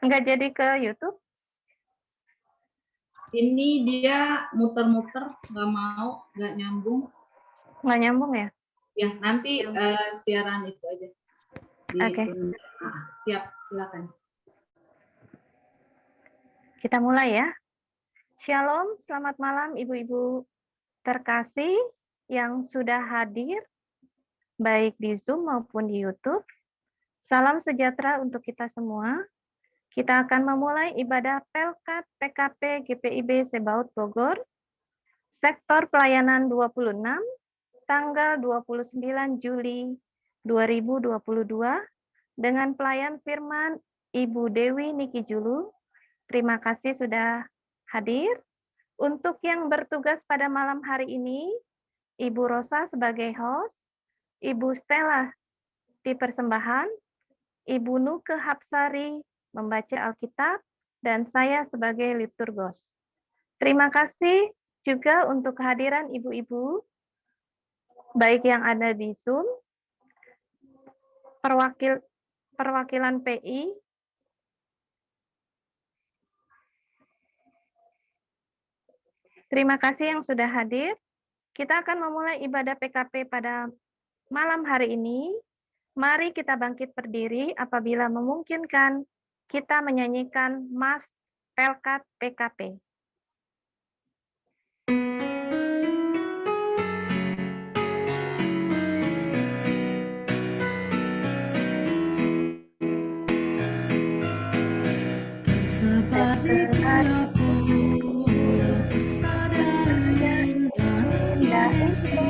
Nggak jadi ke YouTube? Ini dia muter-muter, nggak nyambung. Nggak nyambung ya? Ya, nanti siaran itu aja. Oke. Siap, silakan. Kita mulai ya. Shalom, selamat malam ibu-ibu terkasih yang sudah hadir, baik di Zoom maupun di YouTube. Salam sejahtera untuk kita semua. Kita akan memulai ibadah Pelkat PKP GPIB Sebaut Bogor, Sektor Pelayanan 26, tanggal 29 Juli 2022, dengan pelayan firman Ibu Dewi Niki Julu. Terima kasih sudah hadir. Untuk yang bertugas pada malam hari ini, Ibu Rosa sebagai host, Ibu Stella di persembahan, Ibu Nuke Hapsari membaca Alkitab, dan saya sebagai liturgos. Terima kasih juga untuk kehadiran ibu-ibu, baik yang ada di Zoom, perwakilan PI, terima kasih yang sudah hadir. Kita akan memulai ibadah PKP pada malam hari ini. Mari kita bangkit berdiri apabila memungkinkan kita menyanyikan Mas Pelkat PKP. Tersebar di pulau-pulau persada indah Indonesia,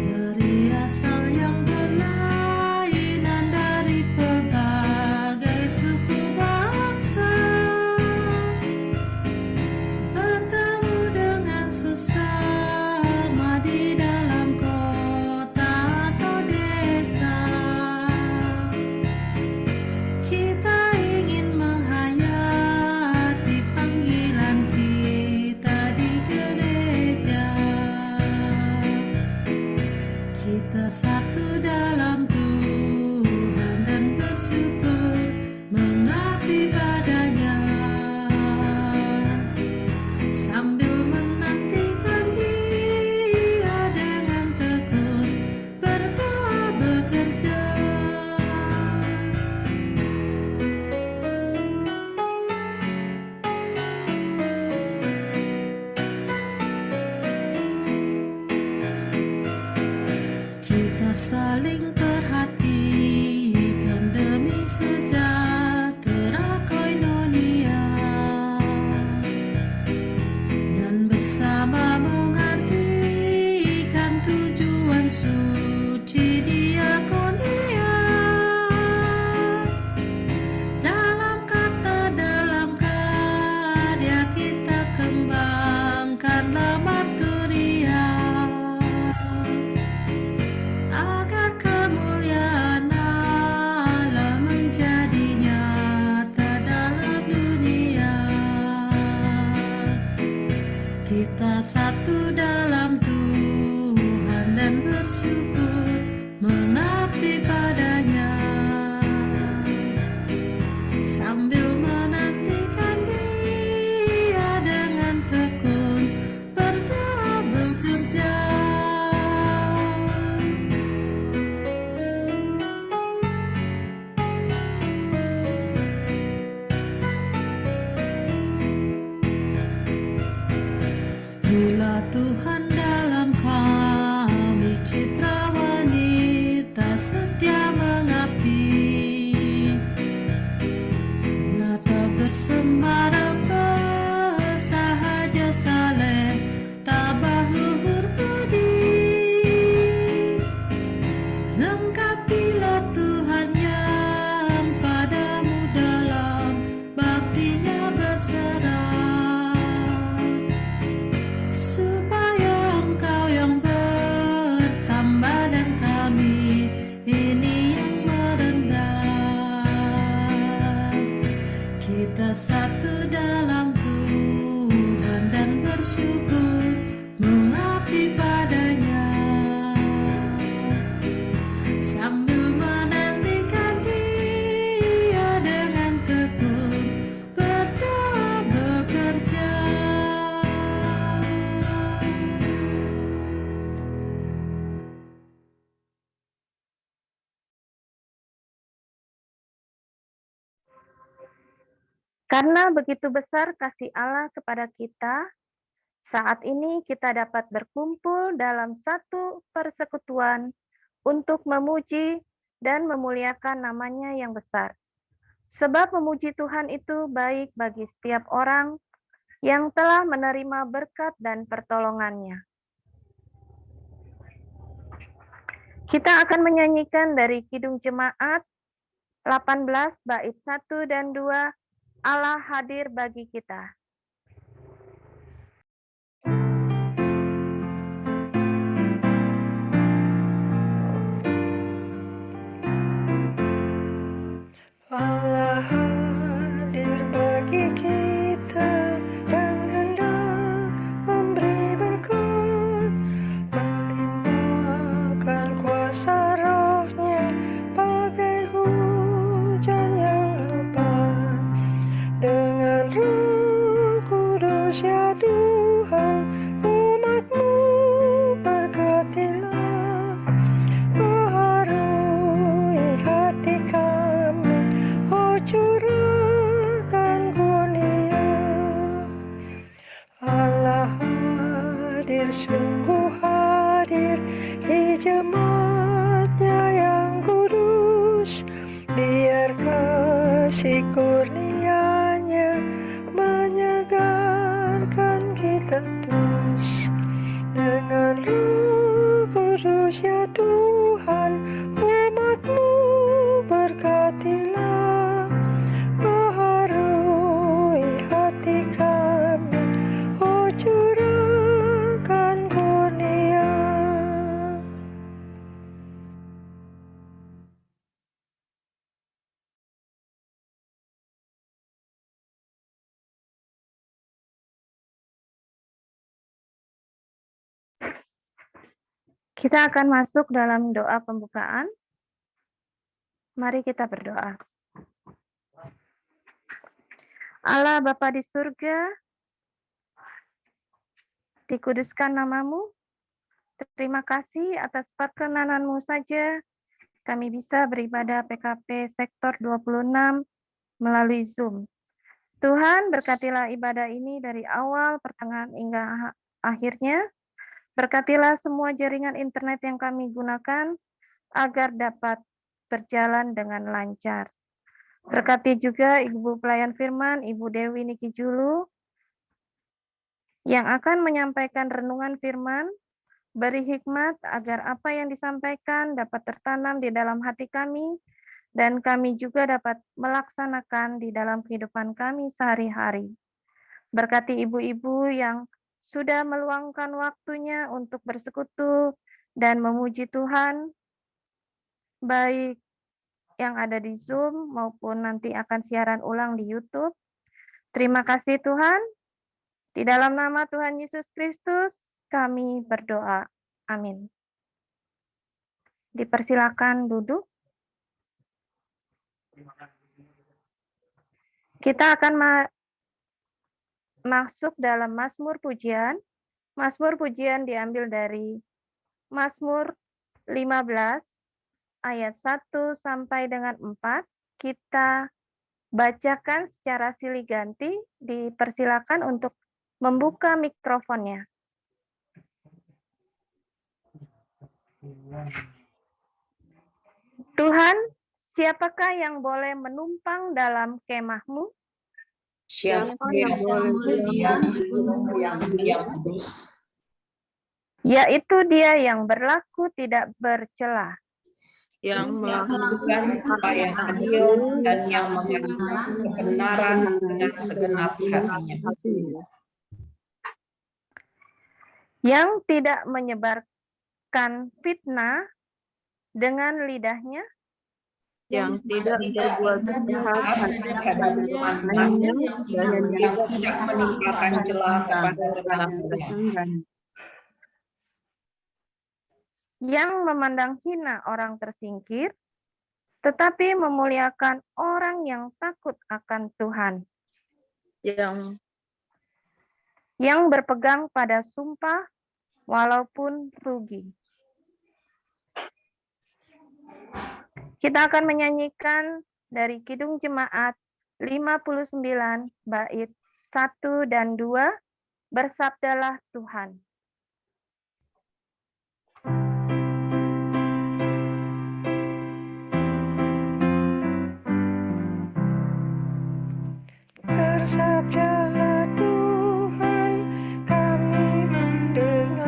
dari asal yang berlainan dari pelbagai suku bangsa, bertemu dengan sesama di dalam kota atau desa. Kita ingin menghayati panggilan kita di gereja. Kita satu dalam Tuhan dan bersyukur mengabdi padanya, sambil menantikan Dia dengan tekun berdoa bekerja. Kita saling perhatikan demi sejahtera koinonia, dan bersama mengartikan tujuan suci diakonia. Dalam kata, dalam karya kita kembangkanlah marturia, agar kemuliaan Allah menjadi nyata dalam dunia. Kita satu dalam Tuhan dan bersyukur mengabdi padanya, sambil menantikan Dia dengan tekun berdoa bekerja. Bila Tuhan dalam kami citra wanita setia mengabdi, nyata bersembara bersahaja saleh tabah luhur budi. Lengkapilah Tuhan yang padamu dalam baktinya berserah, supaya Engkau yang bertambah dan kami ini yang merendah. Kita satu dalam Tuhan dan bersyukur mengabdi padanya, sambil menantikan Dia Karena begitu besar kasih Allah kepada kita, saat ini kita dapat berkumpul dalam satu persekutuan untuk memuji dan memuliakan namanya yang besar. Sebab memuji Tuhan itu baik bagi setiap orang yang telah menerima berkat dan pertolongannya. Kita akan menyanyikan dari Kidung Jemaat 18 bait 1 dan 2, Allah hadir bagi kita. Allah hadir bagi kita dan hendak memberi berkat, melimpahkan kuasa rohnya bagai hujan yang lebat. Dengan Roh Kudus ya Tuhan, umat-Mu berkatilah, baharui hati kami, curahkan kurnia. Allah hadir, sungguh hadir di jemaatnya yang kudus. Biar kasih kurnia-Nya menyegarkan kita terus. Dengan Roh Kudus ya Tuhan, umat-Mu berkatilah, baharui hati kami, curahkan kurnia. Kita akan masuk dalam doa pembukaan. Mari kita berdoa. Allah Bapa di surga, dikuduskan namamu. Terima kasih atas perkenanan-Mu saja kami bisa beribadah PKP Sektor 26 melalui Zoom. Tuhan, berkatilah ibadah ini dari awal, pertengahan, hingga akhirnya. Berkatilah semua jaringan internet yang kami gunakan agar dapat berjalan dengan lancar. Berkati juga Ibu Pelayan Firman, Ibu Dewi Niki Julu, yang akan menyampaikan renungan firman. Beri hikmat agar apa yang disampaikan dapat tertanam di dalam hati kami, dan kami juga dapat melaksanakan di dalam kehidupan kami sehari-hari. Berkati ibu-ibu yang sudah meluangkan waktunya untuk bersekutu dan memuji Tuhan, baik yang ada di Zoom maupun nanti akan siaran ulang di YouTube. Terima kasih Tuhan. Di dalam nama Tuhan Yesus Kristus kami berdoa. Amin. Dipersilakan duduk. Kita akan masuk dalam Mazmur Pujian. Mazmur Pujian diambil dari Mazmur 15 ayat 1 sampai dengan 4. Kita bacakan secara silih ganti. Dipersilakan untuk membuka mikrofonnya. Tuhan, siapakah yang boleh menumpang dalam kemah-Mu? Siapa yang boleh berdiam di gunung yang kudus? Yaitu dia yang berlaku tidak bercela, yang melakukan apa yang adil dan yang mengajarkan kebenaran dengan segenap hatinya, yang tidak menyebarkan fitnah dengan lidahnya, yang tidak berbuat jahat terhadap temannya, dan yang tidak menimpakan celah kepada tetangganya, yang memandang hina orang tersingkir, tetapi memuliakan orang yang takut akan Tuhan, yang berpegang pada sumpah walaupun rugi. Kita akan menyanyikan dari Kidung Jemaat 59 bait 1 dan 2, bersabdalah Tuhan. Bersabdalah Tuhan, kami mendengarkan.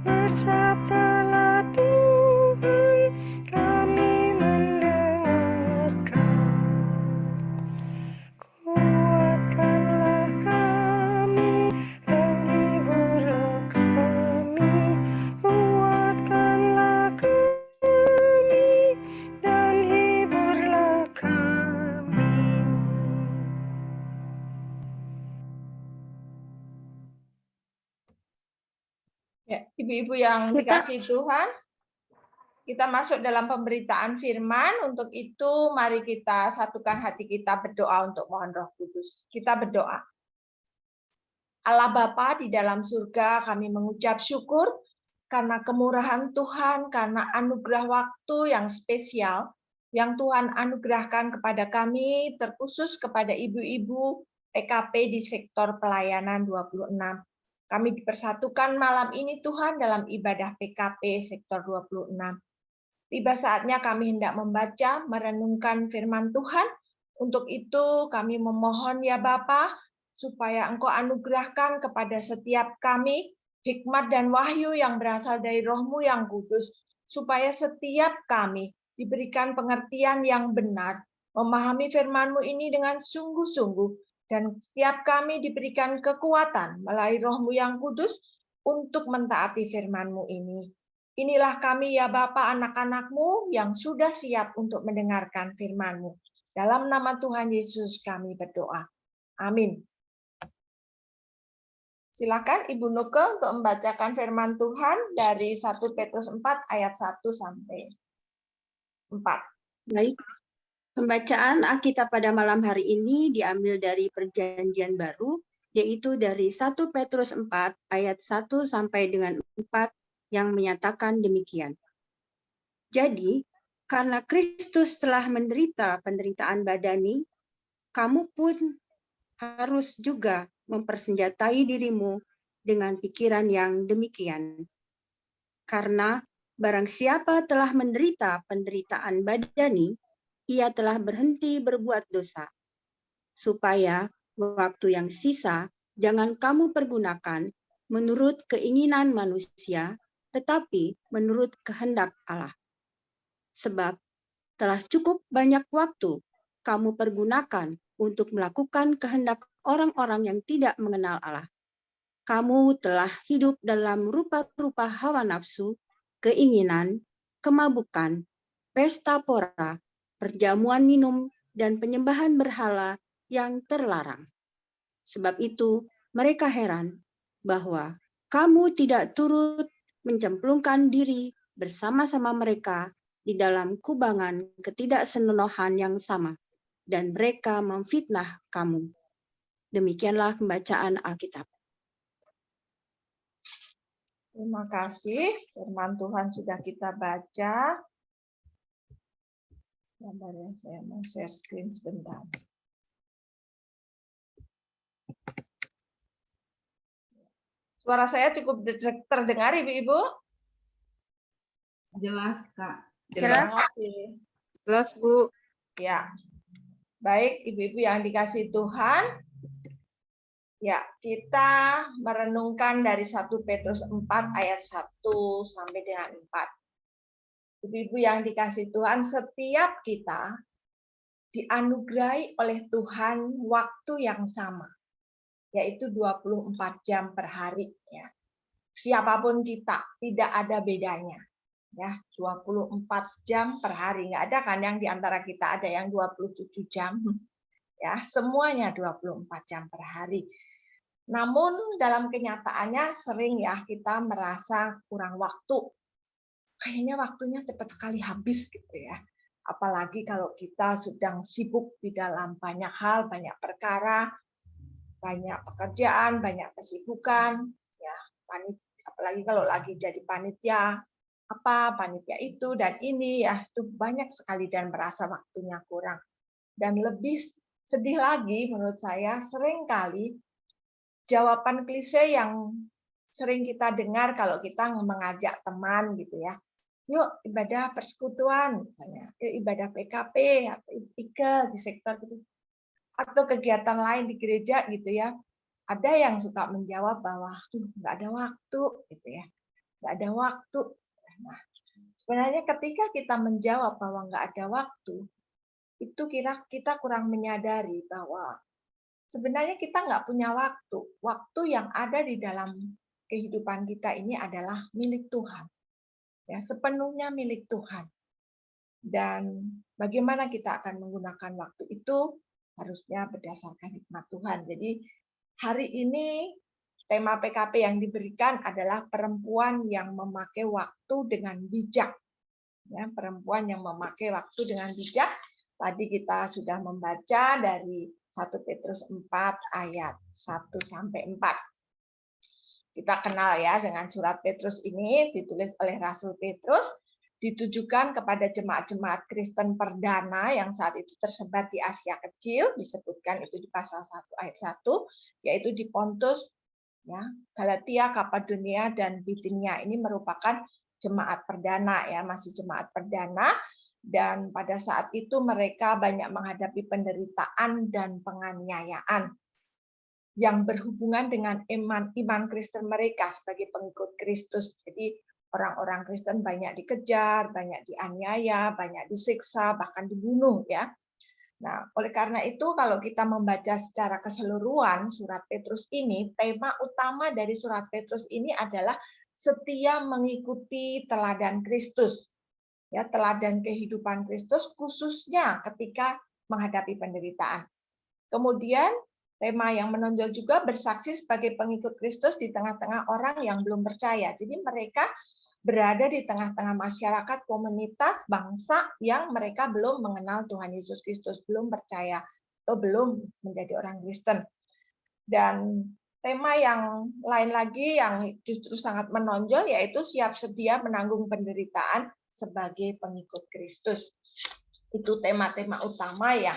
Bersabdalah Tuhan, kami mendengarkan. Kuatkanlah kami dan hiburlah kami. Kuatkanlah kami dan hiburlah kami. Ya, ibu-ibu yang dikasih Tuhan, kita masuk dalam pemberitaan firman. Untuk itu, mari kita satukan hati kita berdoa untuk mohon Roh Kudus. Kita berdoa. Allah Bapa di dalam surga, kami mengucap syukur karena kemurahan Tuhan, karena anugerah waktu yang spesial yang Tuhan anugerahkan kepada kami, terkhusus kepada ibu-ibu PKP di sektor pelayanan 26. Kami dipersatukan malam ini Tuhan dalam ibadah PKP sektor 26. Tiba saatnya kami hendak membaca, merenungkan firman Tuhan. Untuk itu kami memohon ya Bapa, supaya Engkau anugerahkan kepada setiap kami hikmat dan wahyu yang berasal dari Roh-Mu yang kudus, supaya setiap kami diberikan pengertian yang benar, memahami firman-Mu ini dengan sungguh-sungguh, dan setiap kami diberikan kekuatan melalui Roh-Mu yang kudus untuk mentaati firman-Mu ini. Inilah kami ya Bapa, anak-anak-Mu yang sudah siap untuk mendengarkan firman-Mu. Dalam nama Tuhan Yesus kami berdoa. Amin. Silakan Ibu Nuke untuk membacakan firman Tuhan dari 1 Petrus 4 ayat 1 sampai 4. Baik. Pembacaan Alkitab pada malam hari ini diambil dari Perjanjian Baru, yaitu dari 1 Petrus 4 ayat 1 sampai dengan 4 yang menyatakan demikian. Jadi, karena Kristus telah menderita penderitaan badani, kamu pun harus juga mempersenjatai dirimu dengan pikiran yang demikian. Karena barang siapa telah menderita penderitaan badani, ia telah berhenti berbuat dosa, supaya waktu yang sisa jangan kamu pergunakan menurut keinginan manusia, tetapi menurut kehendak Allah. Sebab telah cukup banyak waktu kamu pergunakan untuk melakukan kehendak orang-orang yang tidak mengenal Allah. Kamu telah hidup dalam rupa-rupa hawa nafsu, keinginan, kemabukan, pesta pora, perjamuan minum, dan penyembahan berhala yang terlarang. Sebab itu, mereka heran bahwa kamu tidak turut mencemplungkan diri bersama-sama mereka di dalam kubangan ketidaksenonohan yang sama, dan mereka memfitnah kamu. Demikianlah pembacaan Alkitab. Terima kasih. Firman Tuhan sudah kita baca. Gambarnya saya mau share screen sebentar. Suara saya cukup terdengar, Ibu-ibu? Jelas, Kak. Jelas. Terima kasih. Jelas, Bu. Ya. Baik, Ibu-ibu yang dikasih Tuhan. Ya, kita merenungkan dari 1 Petrus 4 ayat 1 sampai dengan 4. Ibu-ibu yang dikasih Tuhan, setiap kita dianugerahi oleh Tuhan waktu yang sama, yaitu 24 jam per hari. Ya. Siapapun kita, tidak ada bedanya. Ya, 24 jam per hari. Nggak ada kan yang diantara kita ada yang 27 jam. Ya, semuanya 24 jam per hari. Namun dalam kenyataannya sering ya kita merasa kurang waktu. Kayaknya waktunya cepat sekali habis gitu ya. Apalagi kalau kita sedang sibuk di dalam banyak hal, banyak perkara, banyak pekerjaan, banyak kesibukan, ya. Apalagi kalau lagi jadi panitia panitia itu dan ini ya, itu banyak sekali dan merasa waktunya kurang. Dan lebih sedih lagi menurut saya, seringkali jawaban klise yang sering kita dengar kalau kita mengajak teman gitu ya. Yuk ibadah persekutuan misalnya, yuk ibadah PKP atau IKE di sektor gitu. Atau kegiatan lain di gereja gitu ya. Ada yang suka menjawab bahwa nggak ada waktu gitu ya. Nggak ada waktu. Nah, sebenarnya ketika kita menjawab bahwa nggak ada waktu, itu kita kurang menyadari bahwa sebenarnya kita nggak punya waktu. Waktu yang ada di dalam kehidupan kita ini adalah milik Tuhan. Ya, sepenuhnya milik Tuhan. Dan bagaimana kita akan menggunakan waktu itu harusnya berdasarkan hikmat Tuhan. Jadi hari ini tema PKP yang diberikan adalah perempuan yang memakai waktu dengan bijak. Ya, perempuan yang memakai waktu dengan bijak. Tadi kita sudah membaca dari 1 Petrus 4 ayat 1 sampai 4. Kita kenal ya dengan surat Petrus ini, ditulis oleh Rasul Petrus, ditujukan kepada jemaat-jemaat Kristen perdana yang saat itu tersebar di Asia Kecil, disebutkan itu di pasal 1 ayat 1, yaitu di Pontus, ya, Galatia, Kapadonia, dan Bitinia. Ini merupakan jemaat perdana, ya, masih jemaat perdana. Dan pada saat itu mereka banyak menghadapi penderitaan dan penganiayaan yang berhubungan dengan iman Kristen mereka sebagai pengikut Kristus. Jadi orang-orang Kristen banyak dikejar, banyak dianiaya, banyak disiksa, bahkan dibunuh ya. Nah, oleh karena itu kalau kita membaca secara keseluruhan surat Petrus ini, tema utama dari surat Petrus ini adalah setia mengikuti teladan Kristus. Ya, teladan kehidupan Kristus khususnya ketika menghadapi penderitaan. Kemudian tema yang menonjol juga bersaksi sebagai pengikut Kristus di tengah-tengah orang yang belum percaya. Jadi mereka berada di tengah-tengah masyarakat, komunitas, bangsa yang mereka belum mengenal Tuhan Yesus Kristus, belum percaya atau belum menjadi orang Kristen. Dan tema yang lain lagi yang justru sangat menonjol yaitu siap sedia menanggung penderitaan sebagai pengikut Kristus. Itu tema-tema utama yang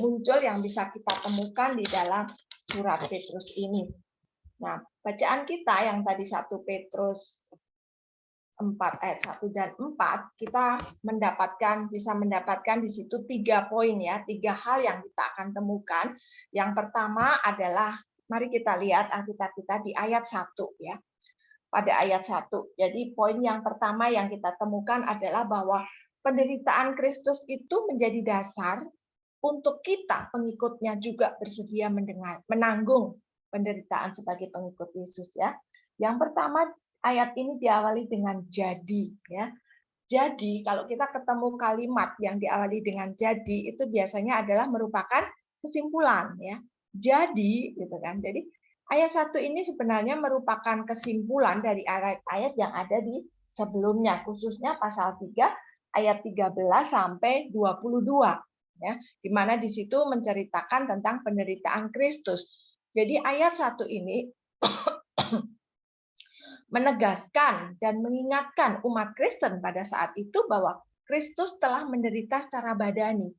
muncul yang bisa kita temukan di dalam surat Petrus ini. Nah, bacaan kita yang tadi 1 Petrus 4 ayat 1 dan 4, kita bisa mendapatkan di situ 3 poin ya, 3 hal yang kita akan temukan. Yang pertama adalah, mari kita lihat Alkitab kita di ayat 1 ya. Pada ayat 1. Jadi poin yang pertama yang kita temukan adalah bahwa penderitaan Kristus itu menjadi dasar untuk kita pengikutnya juga bersedia menanggung penderitaan sebagai pengikut Yesus ya. Yang pertama ayat ini diawali dengan jadi ya. Jadi kalau kita ketemu kalimat yang diawali dengan jadi itu biasanya adalah merupakan kesimpulan ya. Jadi gitu kan. Jadi ayat 1 ini sebenarnya merupakan kesimpulan dari ayat-ayat yang ada di sebelumnya, khususnya pasal 3 ayat 13 sampai 22 ya, di mana di situ menceritakan tentang penderitaan Kristus. Jadi ayat 1 ini menegaskan dan mengingatkan umat Kristen pada saat itu bahwa Kristus telah menderita secara badani.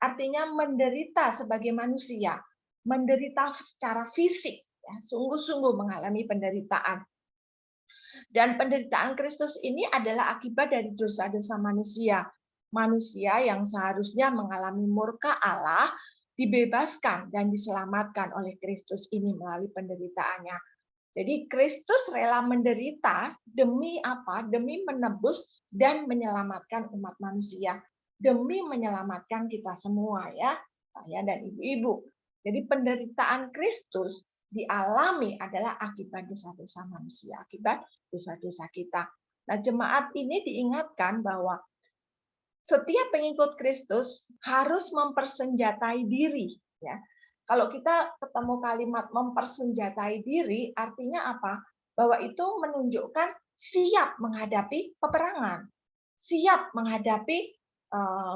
Artinya menderita sebagai manusia, menderita secara fisik. Ya, sungguh-sungguh mengalami penderitaan. Dan penderitaan Kristus ini adalah akibat dari dosa-dosa manusia. Manusia yang seharusnya mengalami murka Allah dibebaskan dan diselamatkan oleh Kristus ini melalui penderitaannya. Jadi Kristus rela menderita demi apa? Demi menebus dan menyelamatkan umat manusia. Demi menyelamatkan kita semua ya, saya dan ibu-ibu. Jadi penderitaan Kristus dialami adalah akibat dosa-dosa manusia, akibat dosa-dosa kita. Nah, jemaat ini diingatkan bahwa setiap pengikut Kristus harus mempersenjatai diri. Ya, kalau kita ketemu kalimat mempersenjatai diri, artinya apa? Bahwa itu menunjukkan siap menghadapi peperangan, siap menghadapi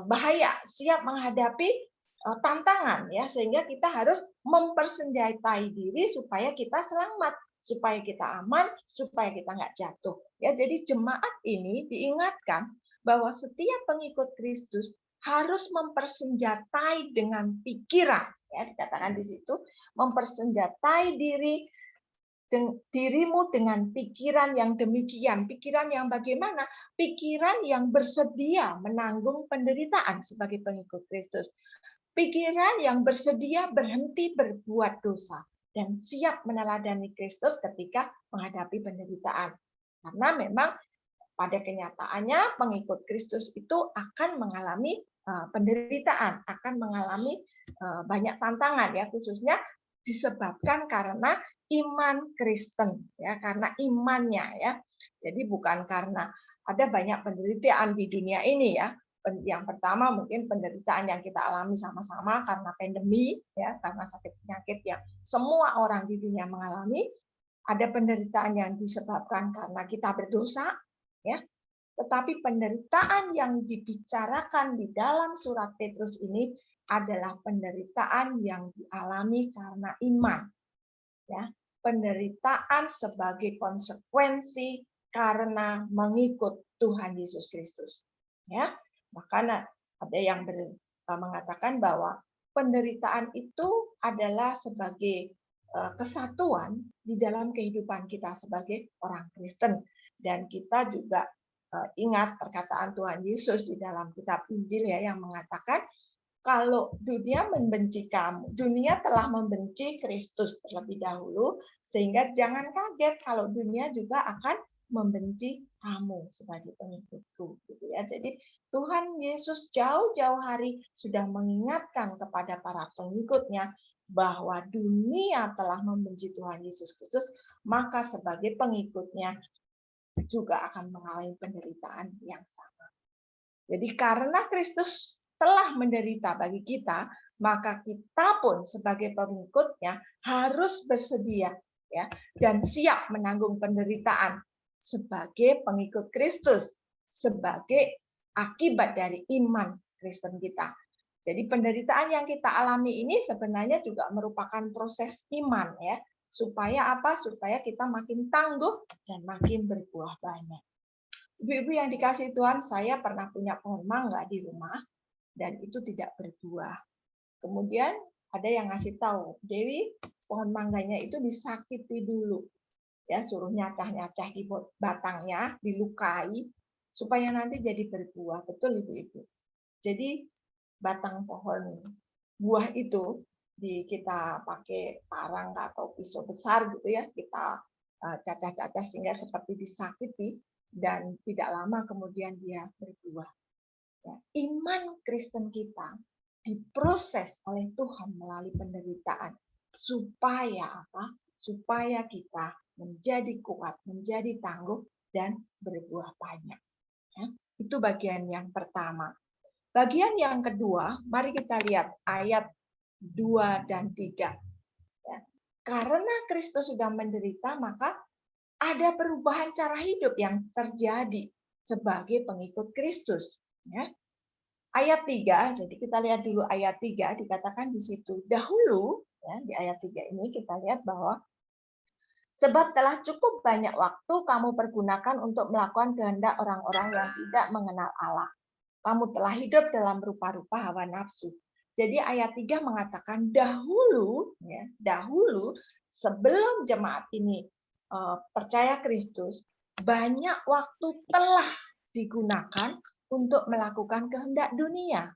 bahaya, siap menghadapi tantangan ya, sehingga kita harus mempersenjatai diri supaya kita selamat, supaya kita aman, supaya kita nggak jatuh ya. Jadi jemaat ini diingatkan bahwa setiap pengikut Kristus harus mempersenjatai dengan pikiran, ya dikatakan di situ, mempersenjatai dirimu dengan pikiran yang demikian. Pikiran yang bagaimana? Pikiran yang bersedia menanggung penderitaan sebagai pengikut Kristus. Pikiran yang bersedia berhenti berbuat dosa dan siap meneladani Kristus ketika menghadapi penderitaan. Karena memang pada kenyataannya pengikut Kristus itu akan mengalami penderitaan, akan mengalami banyak tantangan, ya, khususnya disebabkan karena iman Kristen, ya, karena imannya, ya. Jadi bukan karena ada banyak penderitaan di dunia ini, ya. Yang pertama mungkin penderitaan yang kita alami sama-sama karena pandemi, ya, karena sakit penyakit yang semua orang di dunia mengalami. Ada penderitaan yang disebabkan karena kita berdosa, ya. Tetapi penderitaan yang dibicarakan di dalam surat Petrus ini adalah penderitaan yang dialami karena iman, ya. Penderitaan sebagai konsekuensi karena mengikut Tuhan Yesus Kristus, ya. Makanya ada yang mengatakan bahwa penderitaan itu adalah sebagai kesatuan di dalam kehidupan kita sebagai orang Kristen. Dan kita juga ingat perkataan Tuhan Yesus di dalam kitab Injil, ya, yang mengatakan kalau dunia membenci kamu, dunia telah membenci Kristus terlebih dahulu, sehingga jangan kaget kalau dunia juga akan membenci kamu sebagai pengikutku, gitu ya. Jadi Tuhan Yesus jauh-jauh hari sudah mengingatkan kepada para pengikutnya bahwa dunia telah membenci Tuhan Yesus Kristus, maka sebagai pengikutnya juga akan mengalami penderitaan yang sama. Jadi karena Kristus telah menderita bagi kita, maka kita pun sebagai pengikutnya harus bersedia, ya, dan siap menanggung penderitaan sebagai pengikut Kristus, sebagai akibat dari iman Kristen kita. Jadi penderitaan yang kita alami ini sebenarnya juga merupakan proses iman, ya, supaya apa? Supaya kita makin tangguh dan makin berbuah banyak. Ibu-ibu yang dikasihi Tuhan, saya pernah punya pohon mangga di rumah dan itu tidak berbuah. Kemudian ada yang ngasih tahu, Dewi, pohon mangganya itu disakiti dulu, ya, suruh nyacah-nyacah di batangnya, dilukai supaya nanti jadi berbuah. Betul, ibu-ibu. Jadi batang pohon buah itu kita pakai parang atau pisau besar, gitu ya, kita cacah-cacah sehingga seperti disakiti dan tidak lama kemudian dia berbuah. Ya, iman Kristen kita diproses oleh Tuhan melalui penderitaan supaya apa? Supaya kita menjadi kuat, menjadi tangguh dan berbuah banyak. Ya, itu bagian yang pertama. Bagian yang kedua, mari kita lihat ayat 2 dan 3. Ya, karena Kristus sudah menderita, maka ada perubahan cara hidup yang terjadi sebagai pengikut Kristus. Ya. Ayat 3, jadi kita lihat dulu ayat 3, dikatakan di situ, dahulu, ya, di ayat 3 ini kita lihat bahwa sebab telah cukup banyak waktu kamu pergunakan untuk melakukan kehendak orang-orang yang tidak mengenal Allah. Kamu telah hidup dalam rupa-rupa hawa nafsu. Jadi ayat 3 mengatakan dahulu, ya, dahulu sebelum jemaat ini percaya Kristus, banyak waktu telah digunakan untuk melakukan kehendak dunia,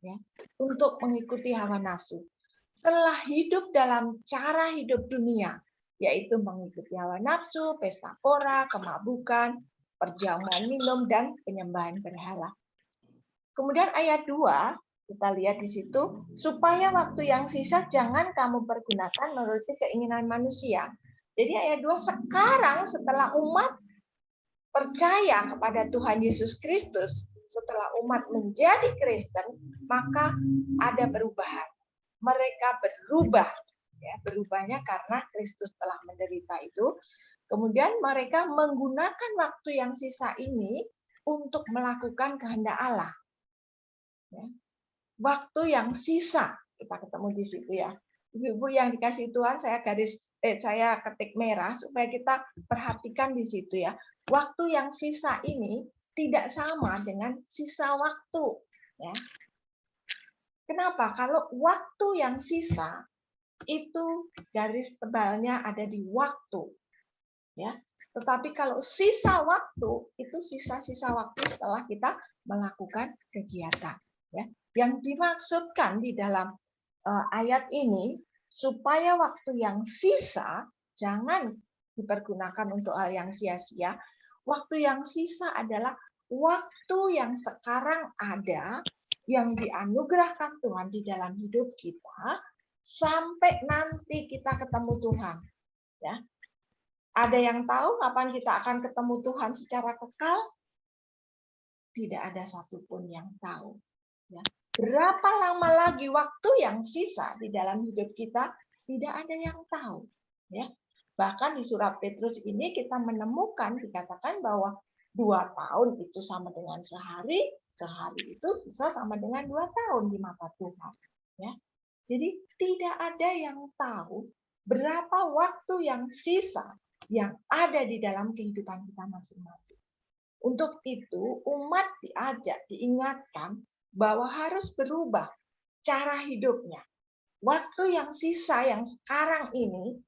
ya, untuk mengikuti hawa nafsu. Telah hidup dalam cara hidup dunia, yaitu mengikuti hawa nafsu, pesta pora, kemabukan, perjamuan minum, dan penyembahan berhala. Kemudian ayat 2, kita lihat di situ, supaya waktu yang sisa jangan kamu pergunakan menuruti keinginan manusia. Jadi ayat 2, sekarang setelah umat percaya kepada Tuhan Yesus Kristus, setelah umat menjadi Kristen, maka ada perubahan. Mereka berubah, ya, berubahnya karena Kristus telah menderita itu. Kemudian mereka menggunakan waktu yang sisa ini untuk melakukan kehendak Allah. Ya. Waktu yang sisa, kita ketemu di situ, ya. Ibu-ibu yang dikasih Tuhan, saya ketik merah supaya kita perhatikan di situ, ya. Waktu yang sisa ini tidak sama dengan sisa waktu Ya. Kenapa? Kalau waktu yang sisa itu garis tebalnya ada di waktu, ya. Tetapi kalau sisa waktu itu sisa-sisa waktu setelah kita melakukan kegiatan, ya. Yang dimaksudkan di dalam ayat ini supaya waktu yang sisa jangan dipergunakan untuk hal yang sia-sia. Waktu yang sisa adalah waktu yang sekarang ada yang dianugerahkan Tuhan di dalam hidup kita sampai nanti kita ketemu Tuhan. Ya. Ada yang tahu kapan kita akan ketemu Tuhan secara kekal? Tidak ada satupun yang tahu. Ya. Berapa lama lagi waktu yang sisa di dalam hidup kita? Tidak ada yang tahu. Ya. Bahkan di surat Petrus ini kita menemukan, dikatakan bahwa 2 tahun itu sama dengan sehari, sehari itu bisa sama dengan 2 tahun di mata Tuhan. Ya. Jadi tidak ada yang tahu berapa waktu yang sisa yang ada di dalam kehidupan kita masing-masing. Untuk itu umat diajak, diingatkan bahwa harus berubah cara hidupnya. Waktu yang sisa yang sekarang ini,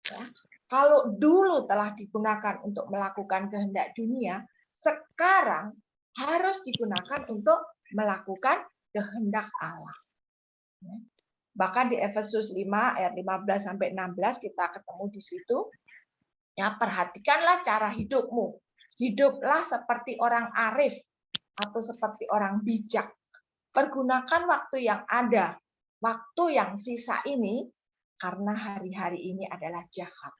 ya, kalau dulu telah digunakan untuk melakukan kehendak dunia, sekarang harus digunakan untuk melakukan kehendak Allah. Bahkan di Efesus 5 ayat 15 sampai 16 kita ketemu di situ. Ya, perhatikanlah cara hidupmu. Hiduplah seperti orang arif atau seperti orang bijak. Pergunakan waktu yang ada, waktu yang sisa ini karena hari-hari ini adalah jahat.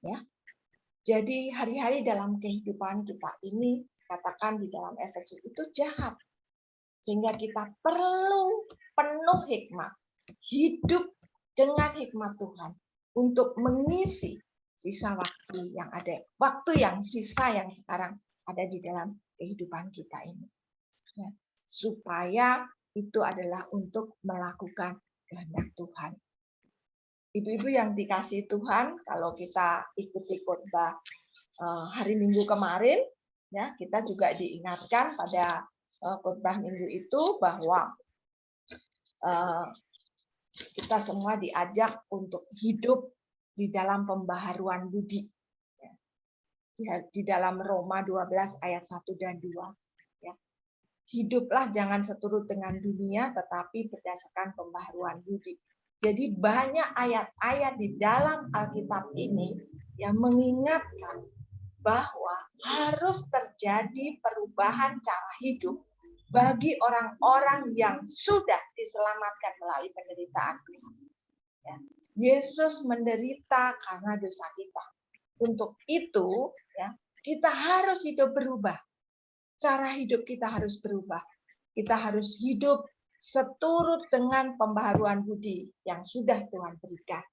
Ya. Jadi hari-hari dalam kehidupan kita ini, katakan di dalam Efesus itu jahat. Sehingga kita perlu penuh hikmat, hidup dengan hikmat Tuhan untuk mengisi sisa waktu yang ada, waktu yang sisa yang sekarang ada di dalam kehidupan kita ini. Ya. Supaya itu adalah untuk melakukan kehendak Tuhan. Ibu-ibu yang dikasihi Tuhan, kalau kita ikuti khotbah hari Minggu kemarin, ya kita juga diingatkan pada khotbah Minggu itu bahwa kita semua diajak untuk hidup di dalam pembaharuan budi. Di dalam Roma 12 ayat 1 dan 2. Ya. Hiduplah jangan seturut dengan dunia, tetapi berdasarkan pembaharuan budi. Jadi banyak ayat-ayat di dalam Alkitab ini yang mengingatkan bahwa harus terjadi perubahan cara hidup bagi orang-orang yang sudah diselamatkan melalui penderitaan Tuhan. Ya. Yesus menderita karena dosa kita. Untuk itu, ya, kita harus hidup berubah. Cara hidup kita harus berubah. Kita harus hidup seturut dengan pembaharuan budi yang sudah Tuhan berikan.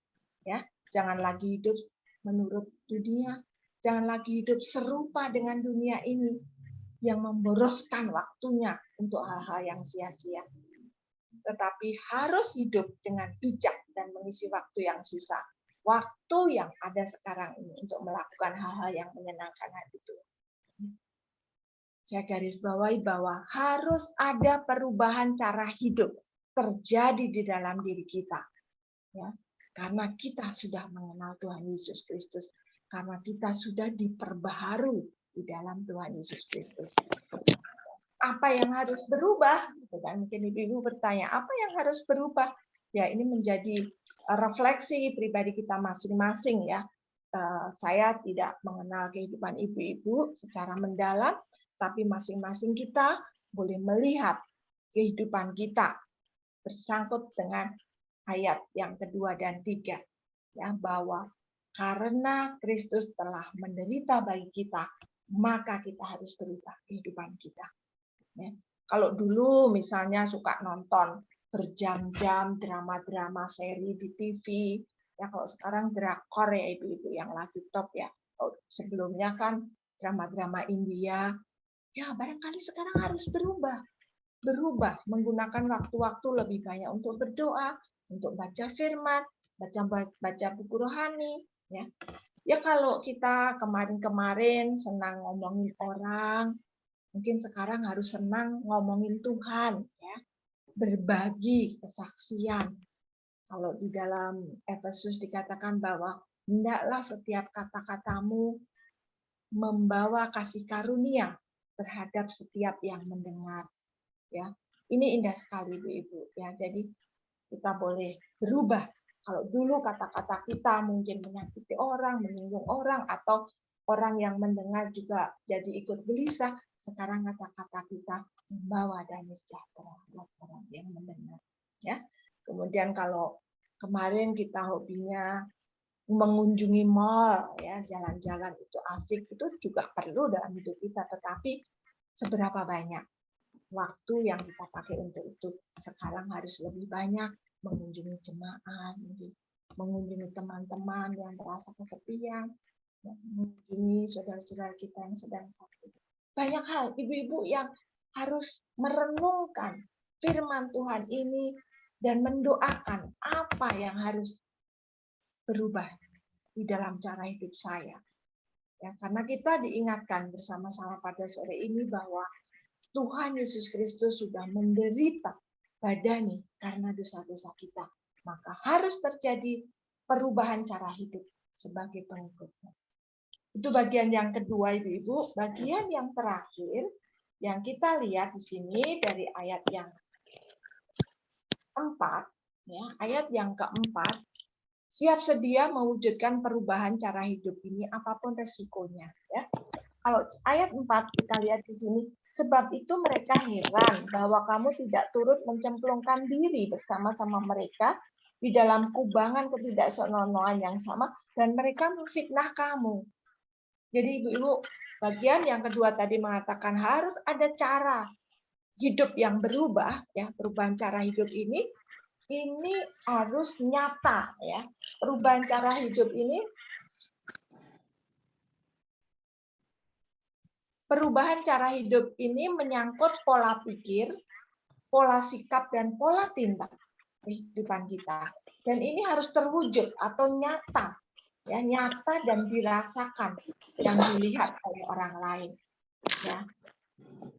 Ya, jangan lagi hidup menurut dunia. Jangan lagi hidup serupa dengan dunia ini yang memboroskan waktunya untuk hal-hal yang sia-sia. Tetapi harus hidup dengan bijak dan mengisi waktu yang sisa. Waktu yang ada sekarang ini untuk melakukan hal-hal yang menyenangkan hati Tuhan. Saya garis bawahi bahwa harus ada perubahan cara hidup terjadi di dalam diri kita. Ya, karena kita sudah mengenal Tuhan Yesus Kristus. Karena kita sudah diperbaharui di dalam Tuhan Yesus Kristus. Apa yang harus berubah? Mungkin ibu-ibu bertanya, apa yang harus berubah? Ya, ini menjadi refleksi pribadi kita masing-masing ya. Saya tidak mengenal kehidupan ibu-ibu secara mendalam, tapi masing-masing kita boleh melihat kehidupan kita bersangkut dengan ayat yang kedua dan 3. Ya, bahwa karena Kristus telah menderita bagi kita, maka kita harus berubah kehidupan kita. Ya. Kalau dulu misalnya suka nonton berjam-jam drama-drama seri di TV, ya kalau sekarang drakor ya ibu-ibu yang lagi top ya. Sebelumnya kan drama-drama India. Ya, barangkali sekarang harus berubah. Berubah, menggunakan waktu-waktu lebih banyak untuk berdoa, untuk baca firman, baca buku rohani. Ya, kalau kita kemarin-kemarin senang ngomongin orang, Mungkin sekarang harus senang ngomongin Tuhan, ya, berbagi kesaksian. Kalau di dalam Efesus dikatakan bahwa hendaklah setiap kata-katamu membawa kasih karunia terhadap setiap yang mendengar. Ya, ini indah sekali, Ibu-ibu. Ya, jadi kita boleh berubah. Kalau dulu kata-kata kita mungkin menyakiti orang, menyinggung orang, atau orang yang mendengar juga jadi ikut gelisah, sekarang kata-kata kita membawa damai sejahtera buat orang yang mendengar. Ya, kemudian kalau kemarin kita hobinya mengunjungi mall, ya, jalan-jalan itu asik, itu juga perlu dalam hidup kita. Tetapi seberapa banyak waktu yang kita pakai untuk itu? Sekarang harus lebih banyak mengunjungi jemaat, mengunjungi teman-teman yang merasa kesepian, mengunjungi saudara-saudara kita yang sedang sakit. Banyak hal, ibu-ibu yang harus merenungkan firman Tuhan ini dan mendoakan apa yang harus berubah di dalam cara hidup saya. Ya, karena kita diingatkan bersama-sama pada sore ini bahwa Tuhan Yesus Kristus sudah menderita badani karena dosa-dosa kita. Maka harus terjadi perubahan cara hidup sebagai pengikutnya. Itu bagian yang kedua, Ibu-ibu. Bagian yang terakhir yang kita lihat di sini dari ayat yang 4, ya, ayat yang keempat, siap sedia mewujudkan perubahan cara hidup ini apapun resikonya. Ya. Kalau ayat 4 kita lihat di sini, sebab itu mereka heran bahwa kamu tidak turut mencemplungkan diri bersama-sama mereka di dalam kubangan ketidaksenonoan yang sama, dan mereka memfitnah kamu. Jadi ibu-ibu, bagian yang kedua tadi mengatakan harus ada cara hidup yang berubah, ya, perubahan cara hidup ini harus nyata, ya. Perubahan cara hidup ini menyangkut pola pikir, pola sikap, dan pola tindak kehidupan kita. Dan ini harus terwujud atau nyata, ya, nyata dan dirasakan yang dilihat oleh orang lain. Ya.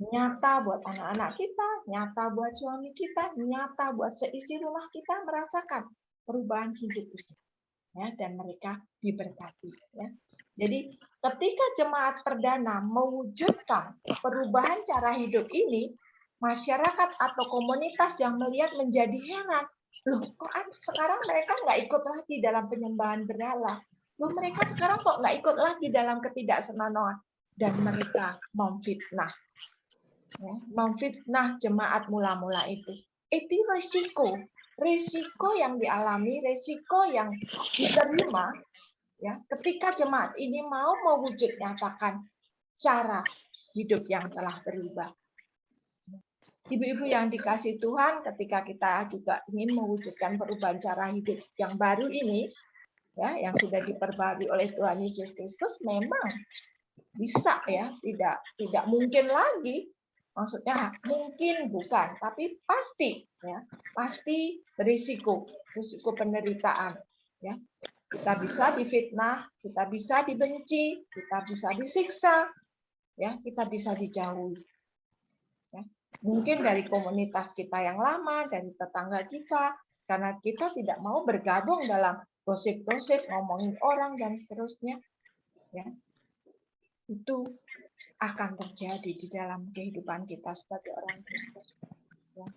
Nyata buat anak-anak kita, nyata buat suami kita, nyata buat seisi rumah kita merasakan perubahan hidup itu. Ya, dan mereka diberkati. Ya. Jadi ketika jemaat perdana mewujudkan perubahan cara hidup ini, masyarakat atau komunitas yang melihat menjadi heran. Loh, kok sekarang mereka nggak ikut lagi dalam penyembahan berhala? Loh, mereka sekarang kok nggak ikut lagi dalam ketidaksenonoan? Dan mereka memfitnah. Ya, memfitnah jemaat mula-mula itu. Itu resiko yang dialami, resiko yang diterima, ya, ketika jemaat ini mau mewujud nyatakan cara hidup yang telah berubah. Ibu-ibu yang dikasih Tuhan, ketika kita juga ingin mewujudkan perubahan cara hidup yang baru ini, ya, yang sudah diperbarui oleh Tuhan Yesus Kristus, memang bisa, ya, tidak mungkin lagi. Maksudnya mungkin bukan, tapi pasti, ya, pasti berisiko penderitaan, ya. Kita bisa difitnah, kita bisa dibenci, kita bisa disiksa, ya, kita bisa dijauhi. Ya. Mungkin dari komunitas kita yang lama, dari tetangga kita, karena kita tidak mau bergabung dalam gosip-gosip, ngomongin orang dan seterusnya, ya. Itu akan terjadi di dalam kehidupan kita sebagai orang Kristen. Ya.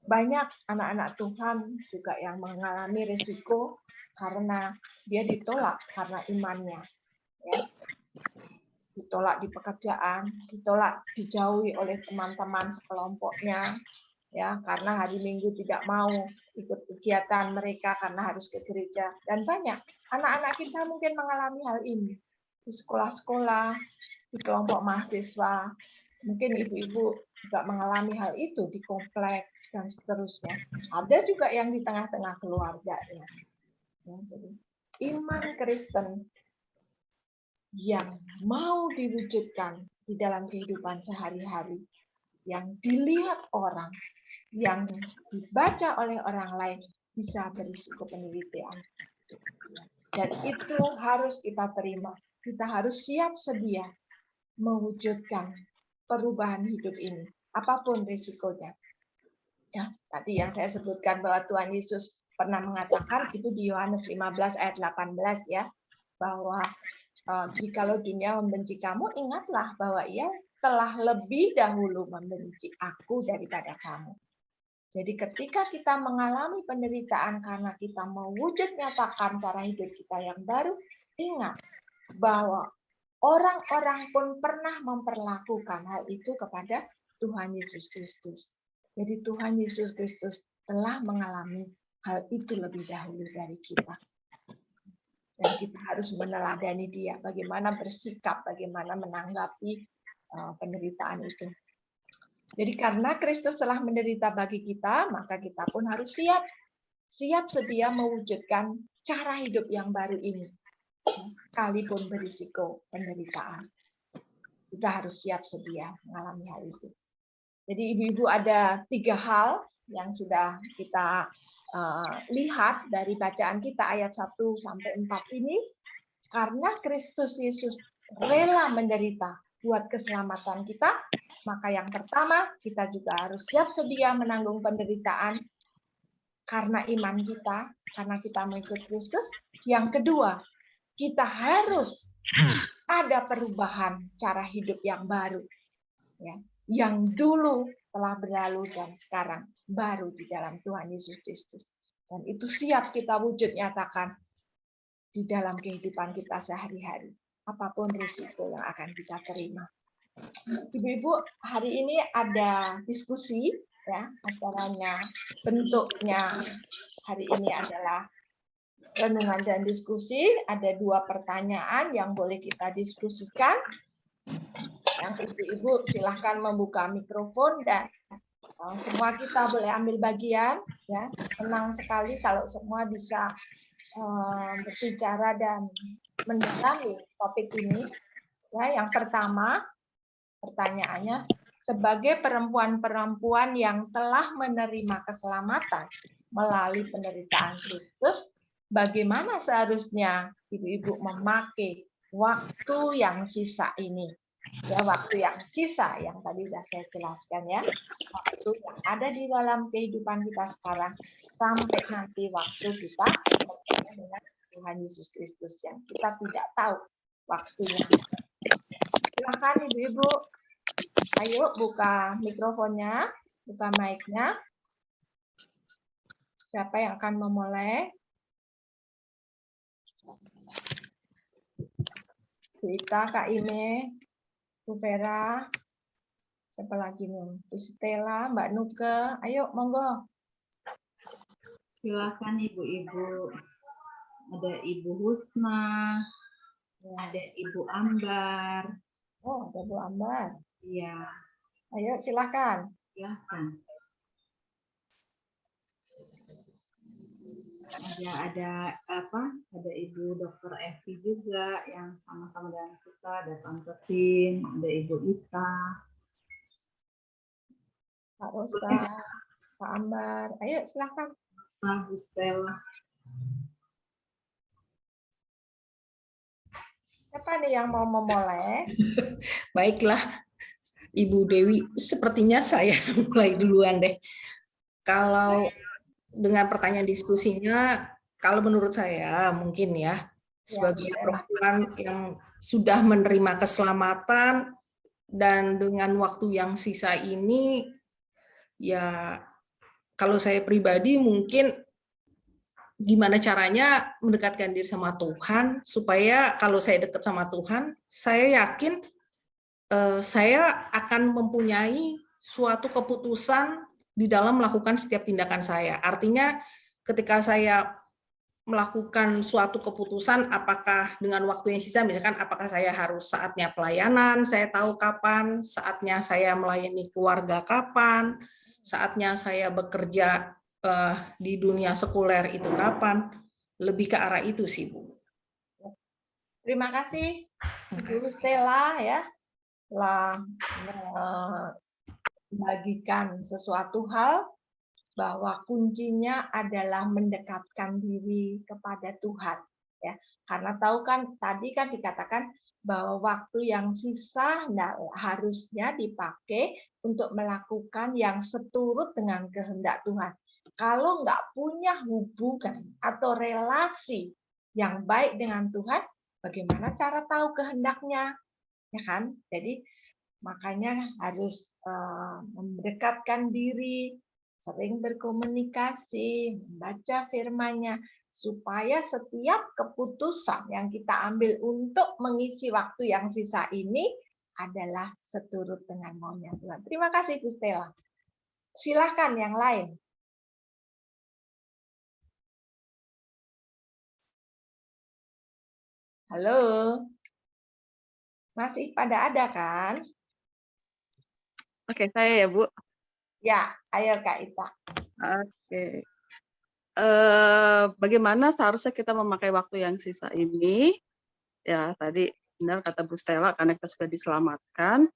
Banyak anak-anak Tuhan juga yang mengalami risiko karena dia ditolak karena imannya. Ya. Ditolak di pekerjaan, ditolak dijauhi oleh teman-teman sekelompoknya, ya, karena hari Minggu tidak mau ikut kegiatan mereka karena harus ke gereja. Dan banyak anak-anak kita mungkin mengalami hal ini di sekolah-sekolah, di kelompok mahasiswa, mungkin ibu-ibu juga mengalami hal itu di komplek dan seterusnya. Ada juga yang di tengah-tengah keluarganya. Ya, jadi iman Kristen yang mau diwujudkan di dalam kehidupan sehari-hari, yang dilihat orang, yang dibaca oleh orang lain, bisa berisiko penderitaan. Dan itu harus kita terima. Kita harus siap sedia mewujudkan perubahan hidup ini, apapun risikonya. Ya, tadi yang saya sebutkan bahwa Tuhan Yesus pernah mengatakan itu di Yohanes 15 ayat 18 ya, bahwa jikalau dunia membenci kamu, ingatlah bahwa ia telah lebih dahulu membenci aku daripada kamu. Jadi ketika kita mengalami penderitaan karena kita mewujud nyatakan cara hidup kita yang baru, ingat bahwa orang-orang pun pernah memperlakukan hal itu kepada Tuhan Yesus Kristus. Jadi Tuhan Yesus Kristus telah mengalami hal itu lebih dahulu dari kita. Dan kita harus meneladani dia, bagaimana bersikap, bagaimana menanggapi penderitaan itu. Jadi karena Kristus telah menderita bagi kita, maka kita pun harus siap sedia mewujudkan cara hidup yang baru ini. Sekalipun berisiko penderitaan. Kita harus siap sedia mengalami hal itu. Jadi ibu-ibu ada 3 hal yang sudah kita lihat dari bacaan kita ayat 1 sampai 4 ini. Karena Kristus Yesus rela menderita buat keselamatan kita, maka yang pertama kita juga harus siap sedia menanggung penderitaan karena iman kita, karena kita mengikut Kristus. Yang kedua, kita harus ada perubahan cara hidup yang baru, ya, yang dulu telah berlalu dan sekarang baru di dalam Tuhan Yesus Kristus. Dan itu siap kita wujud nyatakan di dalam kehidupan kita sehari-hari, apapun risiko yang akan kita terima. Ibu-ibu, hari ini ada diskusi, ya, acaranya bentuknya hari ini adalah renungan dan diskusi. Ada 2 pertanyaan yang boleh kita diskusikan. Yang ibu-ibu silahkan membuka mikrofon dan semua kita boleh ambil bagian. Ya, senang sekali kalau semua bisa berbicara dan mendalami topik ini. Ya, yang pertama, pertanyaannya, sebagai perempuan-perempuan yang telah menerima keselamatan melalui penderitaan Kristus, bagaimana seharusnya ibu-ibu memakai waktu yang sisa ini? Ya, waktu yang sisa yang tadi sudah saya jelaskan ya, waktu yang ada di dalam kehidupan kita sekarang sampai nanti waktu kita bertemu dengan Tuhan Yesus Kristus yang kita tidak tahu waktunya. Silakan ibu-ibu, ayo buka mikrofonnya, buka mic-nya. Siapa yang akan memulai? Rita, Kak Ime, Bu Vera, siapa lagi nih? Bu Stella, Mbak Nuke, ayo monggo. Silakan ibu-ibu. Ada Ibu Husna, ada Ibu Ambar. Oh, ada Bu Ambar. Iya, Ayo silakan. silakan. Ada ada Ibu Dr. Evi juga yang sama-sama dengan kita, ada Tante Tin, ada Ibu Ita. Pak Rosa, Pak Ambar, ayo silakan. Bu Stella. Siapa nih yang mau memulai? Baiklah, Ibu Dewi, sepertinya saya mulai duluan deh. Kalau dengan pertanyaan diskusinya, kalau menurut saya mungkin ya, sebagai perempuan yang sudah menerima keselamatan dan dengan waktu yang sisa ini, ya kalau saya pribadi mungkin gimana caranya mendekatkan diri sama Tuhan, supaya kalau saya dekat sama Tuhan, saya yakin saya akan mempunyai suatu keputusan di dalam melakukan setiap tindakan saya. Artinya ketika saya melakukan suatu keputusan, apakah dengan waktu yang sisa, misalkan apakah saya harus saatnya pelayanan, saya tahu kapan, saatnya saya melayani keluarga kapan, saatnya saya bekerja di dunia sekuler itu kapan, lebih ke arah itu sih, Bu. Terima kasih Ibu Stella ya, telah membagikan sesuatu hal bahwa kuncinya adalah mendekatkan diri kepada Tuhan ya. Karena tahu kan tadi kan dikatakan bahwa waktu yang sisa harusnya dipakai untuk melakukan yang seturut dengan kehendak Tuhan. Kalau nggak punya hubungan atau relasi yang baik dengan Tuhan, bagaimana cara tahu kehendaknya? Ya kan? Jadi makanya harus mendekatkan diri, sering berkomunikasi, membaca firman-Nya, supaya setiap keputusan yang kita ambil untuk mengisi waktu yang sisa ini adalah seturut dengan maunya Tuhan. Terima kasih Bu Stella. Silahkan yang lain. Halo? Masih pada ada kan? Oke, saya ya, Bu. Ya, ayo Kak Ita. Oke. Bagaimana seharusnya kita memakai waktu yang sisa ini? Ya, tadi benar kata Bu Stella, karena kita sudah diselamatkan.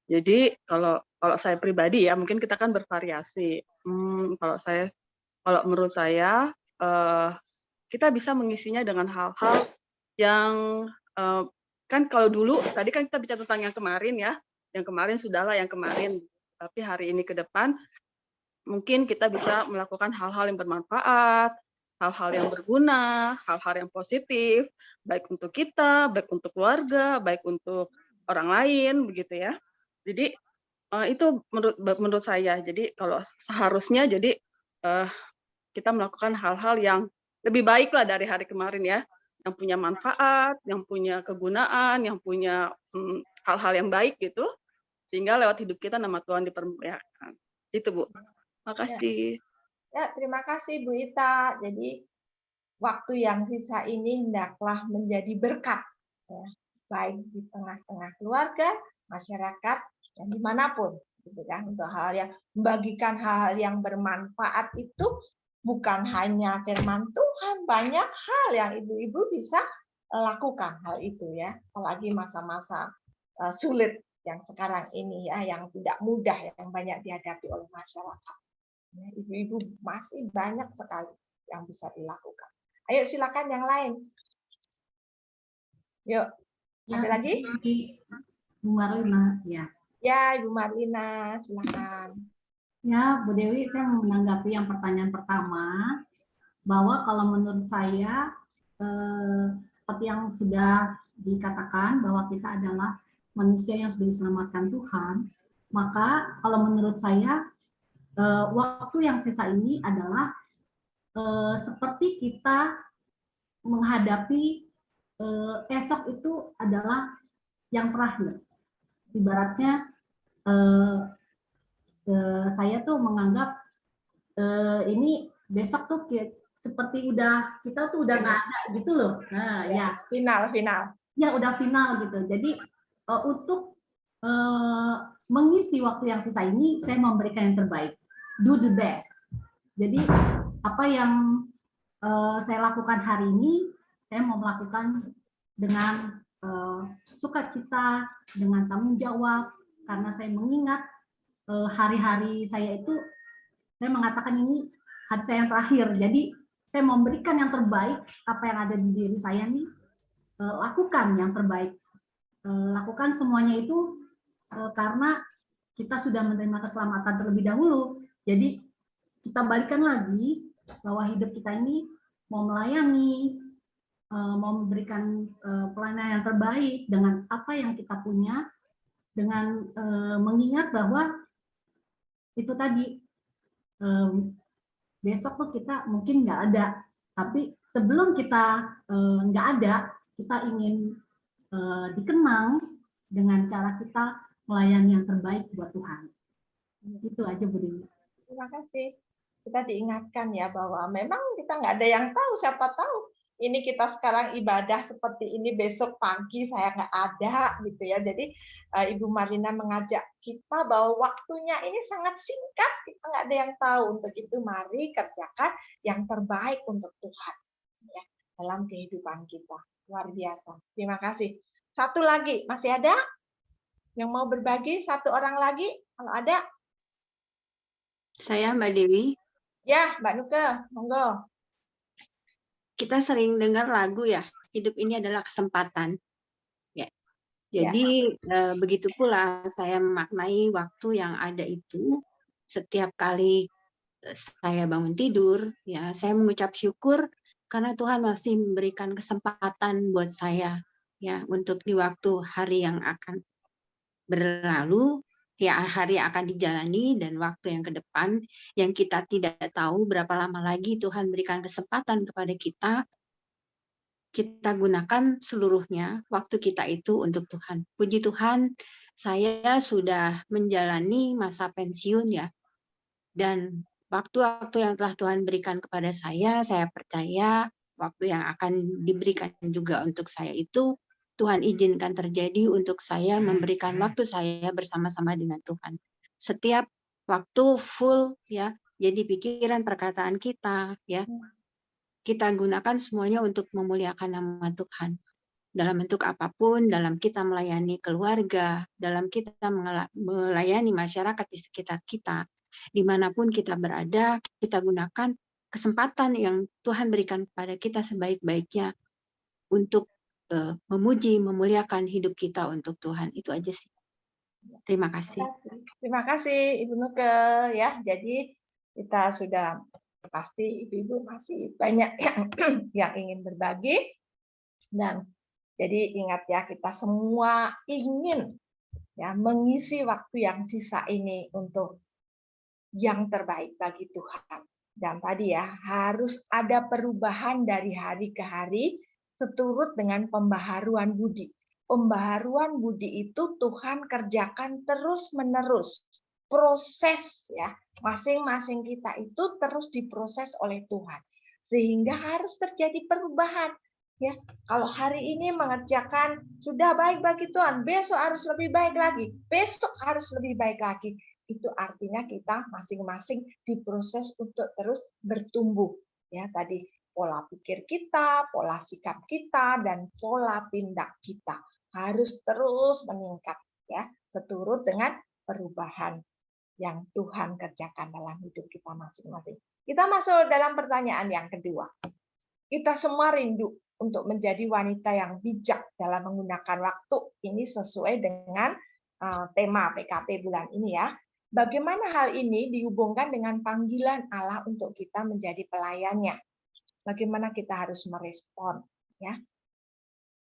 Jadi kalau saya pribadi ya, mungkin kita kan bervariasi. Kalau menurut saya, kita bisa mengisinya dengan hal-hal yang kan kalau dulu tadi kan kita bicara tentang yang kemarin ya, yang kemarin sudahlah yang kemarin. Tapi hari ini ke depan mungkin kita bisa melakukan hal-hal yang bermanfaat, hal-hal yang berguna, hal-hal yang positif, baik untuk kita, baik untuk keluarga, baik untuk orang lain, begitu ya. Jadi itu menurut saya. Jadi kalau seharusnya jadi kita melakukan hal-hal yang lebih baik lah dari hari kemarin ya, yang punya manfaat, yang punya kegunaan, yang punya hal-hal yang baik gitu, sehingga lewat hidup kita nama Tuhan dipermuliakan. Itu Bu. Makasih. Ya, terima kasih Bu Ita. Jadi waktu yang sisa ini hendaklah menjadi berkat, ya, baik di tengah-tengah keluarga, masyarakat, dan dimanapun, gitu kan, untuk hal yang membagikan hal yang bermanfaat itu bukan hanya firman Tuhan, banyak hal yang ibu-ibu bisa lakukan hal itu ya, apalagi masa-masa sulit yang sekarang ini ya, yang tidak mudah, yang banyak dihadapi oleh masyarakat. Ibu-ibu masih banyak sekali yang bisa dilakukan. Ayo silakan yang lain. Yuk, ya, ada lagi? Bu Marlina, ya. Ya, Ibu Marlina, silakan. Ya, Bu Dewi, saya mau menanggapi yang pertanyaan pertama, bahwa kalau menurut saya, seperti yang sudah dikatakan, bahwa kita adalah manusia yang sudah diselamatkan Tuhan, maka kalau menurut saya, waktu yang sisa ini adalah seperti kita menghadapi esok itu adalah yang terakhir. Ibaratnya saya tuh menganggap ini besok tuh seperti kita tuh udah nggak ada gitu loh. Nah, ya. Final. Ya udah final gitu. Jadi untuk mengisi waktu yang sisa ini, saya memberikan yang terbaik. Do the best. Jadi apa yang saya lakukan hari ini, saya mau melakukan dengan sukacita, dengan tanggung jawab, karena saya mengingat hari-hari saya itu, saya mengatakan ini hari saya yang terakhir. Jadi saya memberikan yang terbaik, apa yang ada di diri saya nih, lakukan yang terbaik. Lakukan semuanya itu karena kita sudah menerima keselamatan terlebih dahulu. Jadi kita balikan lagi bahwa hidup kita ini mau melayani, mau memberikan pelayanan yang terbaik dengan apa yang kita punya, dengan mengingat bahwa itu tadi besok tuh kita mungkin nggak ada, tapi sebelum kita nggak ada, kita ingin dikenang dengan cara kita melayani yang terbaik buat Tuhan. Itu aja Bu Dewi. Terima kasih. Kita diingatkan ya bahwa memang kita nggak ada yang tahu, siapa tahu ini kita sekarang ibadah seperti ini, besok pagi saya nggak ada gitu ya. Jadi Ibu Marlina mengajak kita bahwa waktunya ini sangat singkat, kita nggak ada yang tahu. Untuk itu mari kerjakan yang terbaik untuk Tuhan ya, dalam kehidupan kita. Luar biasa. Terima kasih. Satu lagi, masih ada yang mau berbagi? Satu orang lagi, kalau ada. Saya Mbak Dewi. Ya, Mbak Nuke, monggo. Kita sering dengar lagu ya, hidup ini adalah kesempatan. Ya, Jadi begitu pula saya memaknai waktu yang ada itu setiap kali saya bangun tidur, ya saya mengucap syukur karena Tuhan masih memberikan kesempatan buat saya ya untuk di waktu hari yang akan berlalu, ya hari yang akan dijalani dan waktu yang ke depan yang kita tidak tahu berapa lama lagi Tuhan berikan kesempatan kepada kita gunakan seluruhnya waktu kita itu untuk Tuhan. Puji Tuhan, saya sudah menjalani masa pensiun ya. Dan waktu-waktu yang telah Tuhan berikan kepada saya percaya waktu yang akan diberikan juga untuk saya itu Tuhan izinkan terjadi untuk saya memberikan waktu saya bersama-sama dengan Tuhan. Setiap waktu full ya, jadi pikiran perkataan kita ya, kita gunakan semuanya untuk memuliakan nama Tuhan. Dalam bentuk apapun, dalam kita melayani keluarga, dalam kita melayani masyarakat di sekitar kita, dimanapun kita berada, kita gunakan kesempatan yang Tuhan berikan kepada kita sebaik-baiknya untuk memuji, memuliakan hidup kita untuk Tuhan. Itu aja sih. Terima kasih. Terima kasih Ibu Nuke ya. Jadi kita sudah pasti ibu-ibu masih banyak yang ingin berbagi dan jadi ingat ya kita semua ingin ya mengisi waktu yang sisa ini untuk yang terbaik bagi Tuhan. Dan tadi ya harus ada perubahan dari hari ke hari seturut dengan pembaharuan budi. Pembaharuan budi itu Tuhan kerjakan terus-menerus. Proses ya, masing-masing kita itu terus diproses oleh Tuhan. Sehingga harus terjadi perubahan. Ya, kalau hari ini mengerjakan sudah baik bagi Tuhan, besok harus lebih baik lagi, besok harus lebih baik lagi. Itu artinya kita masing-masing diproses untuk terus bertumbuh. Ya, tadi pola pikir kita, pola sikap kita, dan pola tindak kita harus terus meningkat ya, seturut dengan perubahan yang Tuhan kerjakan dalam hidup kita masing-masing. Kita masuk dalam pertanyaan yang kedua. Kita semua rindu untuk menjadi wanita yang bijak dalam menggunakan waktu. Ini sesuai dengan tema PKP bulan ini ya. Bagaimana hal ini dihubungkan dengan panggilan Allah untuk kita menjadi pelayannya? Bagaimana kita harus merespon? Ya,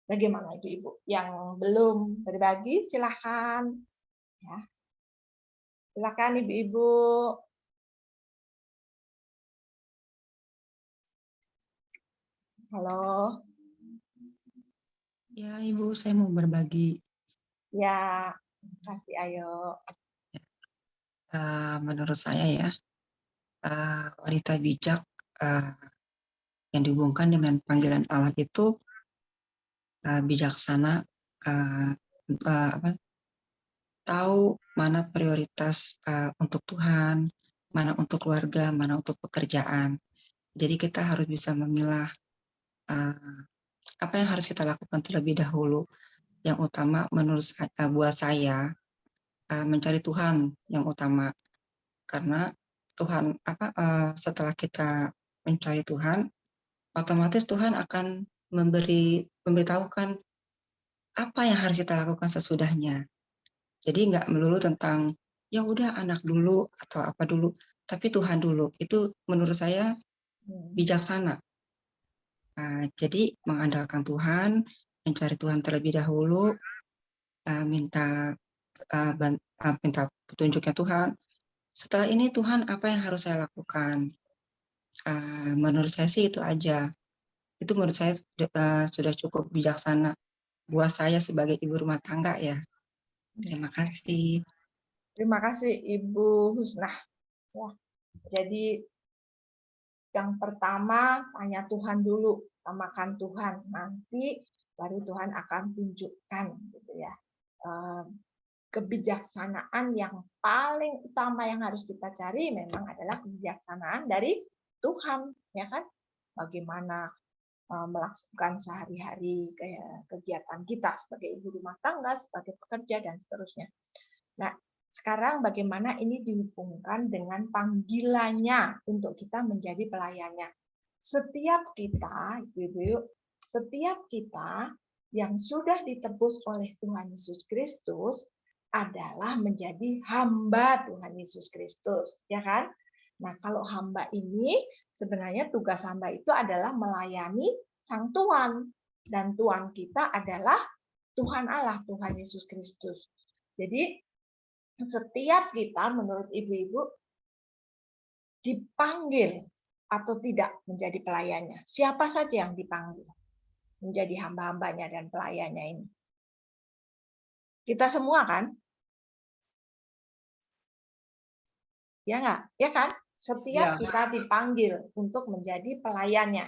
bagaimana ibu-ibu yang belum berbagi? Silakan. Ya, silakan ibu-ibu. Halo. Ya, Ibu, saya mau berbagi. Ya, kasih ayo. Menurut saya ya, wanita bijak yang dihubungkan dengan panggilan Allah itu bijaksana, tahu mana prioritas untuk Tuhan, mana untuk keluarga, mana untuk pekerjaan. Jadi kita harus bisa memilah apa yang harus kita lakukan terlebih dahulu. Yang utama menurut buat saya mencari Tuhan yang utama, karena Tuhan setelah kita mencari Tuhan, otomatis Tuhan akan memberitahukan apa yang harus kita lakukan sesudahnya. Jadi nggak melulu tentang ya udah anak dulu atau apa dulu, tapi Tuhan dulu. Itu menurut saya bijaksana. Jadi mengandalkan Tuhan, mencari Tuhan terlebih dahulu, minta petunjuknya Tuhan. Setelah ini Tuhan apa yang harus saya lakukan? Menurut saya sih itu aja. Itu menurut saya sudah cukup bijaksana buat saya sebagai ibu rumah tangga ya. Terima kasih. Terima kasih Ibu Husnah. Ya, jadi yang pertama tanya Tuhan dulu, utamakan Tuhan, nanti baru Tuhan akan tunjukkan gitu ya. Kebijaksanaan yang paling utama yang harus kita cari memang adalah kebijaksanaan dari Tuhan, ya kan? Bagaimana melaksanakan sehari-hari kegiatan kita sebagai ibu rumah tangga, sebagai pekerja dan seterusnya. Nah, sekarang bagaimana ini dihubungkan dengan panggilannya untuk kita menjadi pelayannya. Setiap kita, ibu-ibu, setiap kita yang sudah ditebus oleh Tuhan Yesus Kristus adalah menjadi hamba Tuhan Yesus Kristus, ya kan? Nah, kalau hamba ini sebenarnya tugas hamba itu adalah melayani Sang Tuhan, dan Tuhan kita adalah Tuhan Allah, Tuhan Yesus Kristus. Jadi setiap kita menurut ibu-ibu dipanggil atau tidak menjadi pelayannya. Siapa saja yang dipanggil menjadi hamba-hambanya dan pelayannya ini? Kita semua kan? Ya nggak? Ya kan? Setiap kita dipanggil untuk menjadi pelayannya.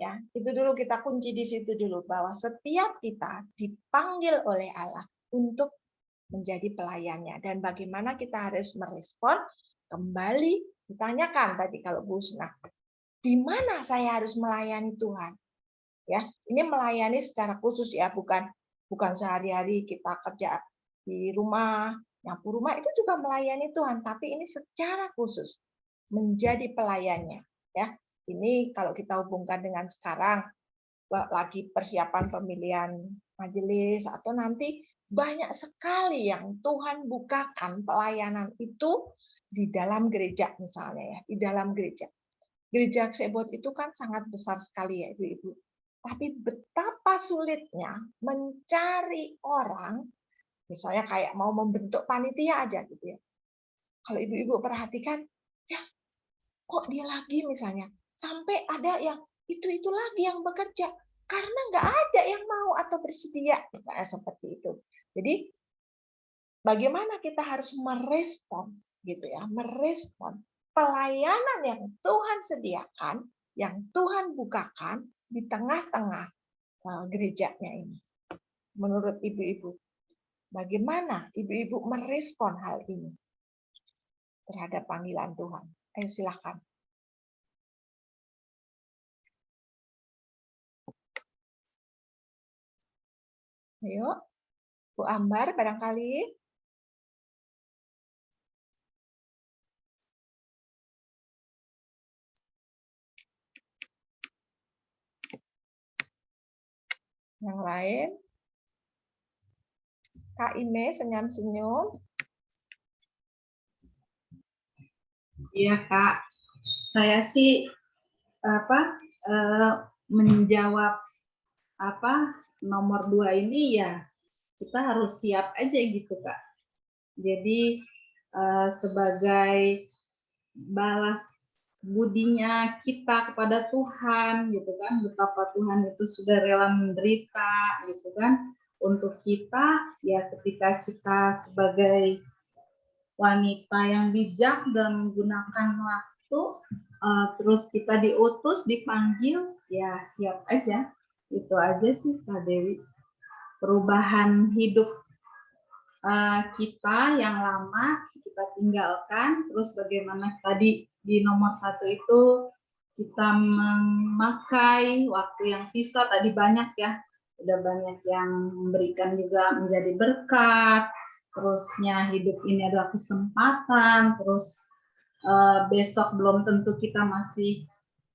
Ya, itu dulu kita kunci di situ dulu, bahwa setiap kita dipanggil oleh Allah untuk menjadi pelayannya, dan bagaimana kita harus merespon. Kembali ditanyakan tadi kalau Bu Husna, di mana saya harus melayani Tuhan? Ya, ini melayani secara khusus ya, bukan sehari-hari kita kerja di rumah, nyapu rumah, itu juga melayani Tuhan, tapi ini secara khusus menjadi pelayannya. Ya, ini kalau kita hubungkan dengan sekarang lagi persiapan pemilihan majelis atau nanti banyak sekali yang Tuhan bukakan pelayanan itu di dalam gereja misalnya ya, di dalam gereja. Gereja Ksebot itu kan sangat besar sekali ya Ibu-ibu. Tapi betapa sulitnya mencari orang, misalnya kayak mau membentuk panitia aja gitu ya. Kalau Ibu-ibu perhatikan, ya kok dia lagi misalnya, sampai ada yang itu lagi yang bekerja, karena nggak ada yang mau atau bersedia, misalnya seperti itu. Jadi bagaimana kita harus merespon gitu ya, merespon pelayanan yang Tuhan sediakan, yang Tuhan bukakan di tengah-tengah gerejanya ini. Menurut ibu-ibu, bagaimana ibu-ibu merespon hal ini terhadap panggilan Tuhan? Ayo silakan. Ayo, Bu Ambar barangkali. Yang lain? Kak Ime senyum-senyum. Iya Kak, saya sih menjawab nomor 2 ini ya, kita harus siap aja gitu Kak. Jadi sebagai balas budinya kita kepada Tuhan gitu kan, betapa Tuhan itu sudah rela menderita gitu kan untuk kita, ya ketika kita sebagai wanita yang bijak dan menggunakan waktu, terus kita diutus, dipanggil, ya siap aja. Itu aja sih Kak Dewi. Perubahan hidup kita yang lama kita tinggalkan, terus bagaimana tadi di nomor 1 itu kita memakai waktu yang sisa, tadi banyak ya, udah banyak yang memberikan juga menjadi berkat, terusnya hidup ini adalah kesempatan, terus besok belum tentu kita masih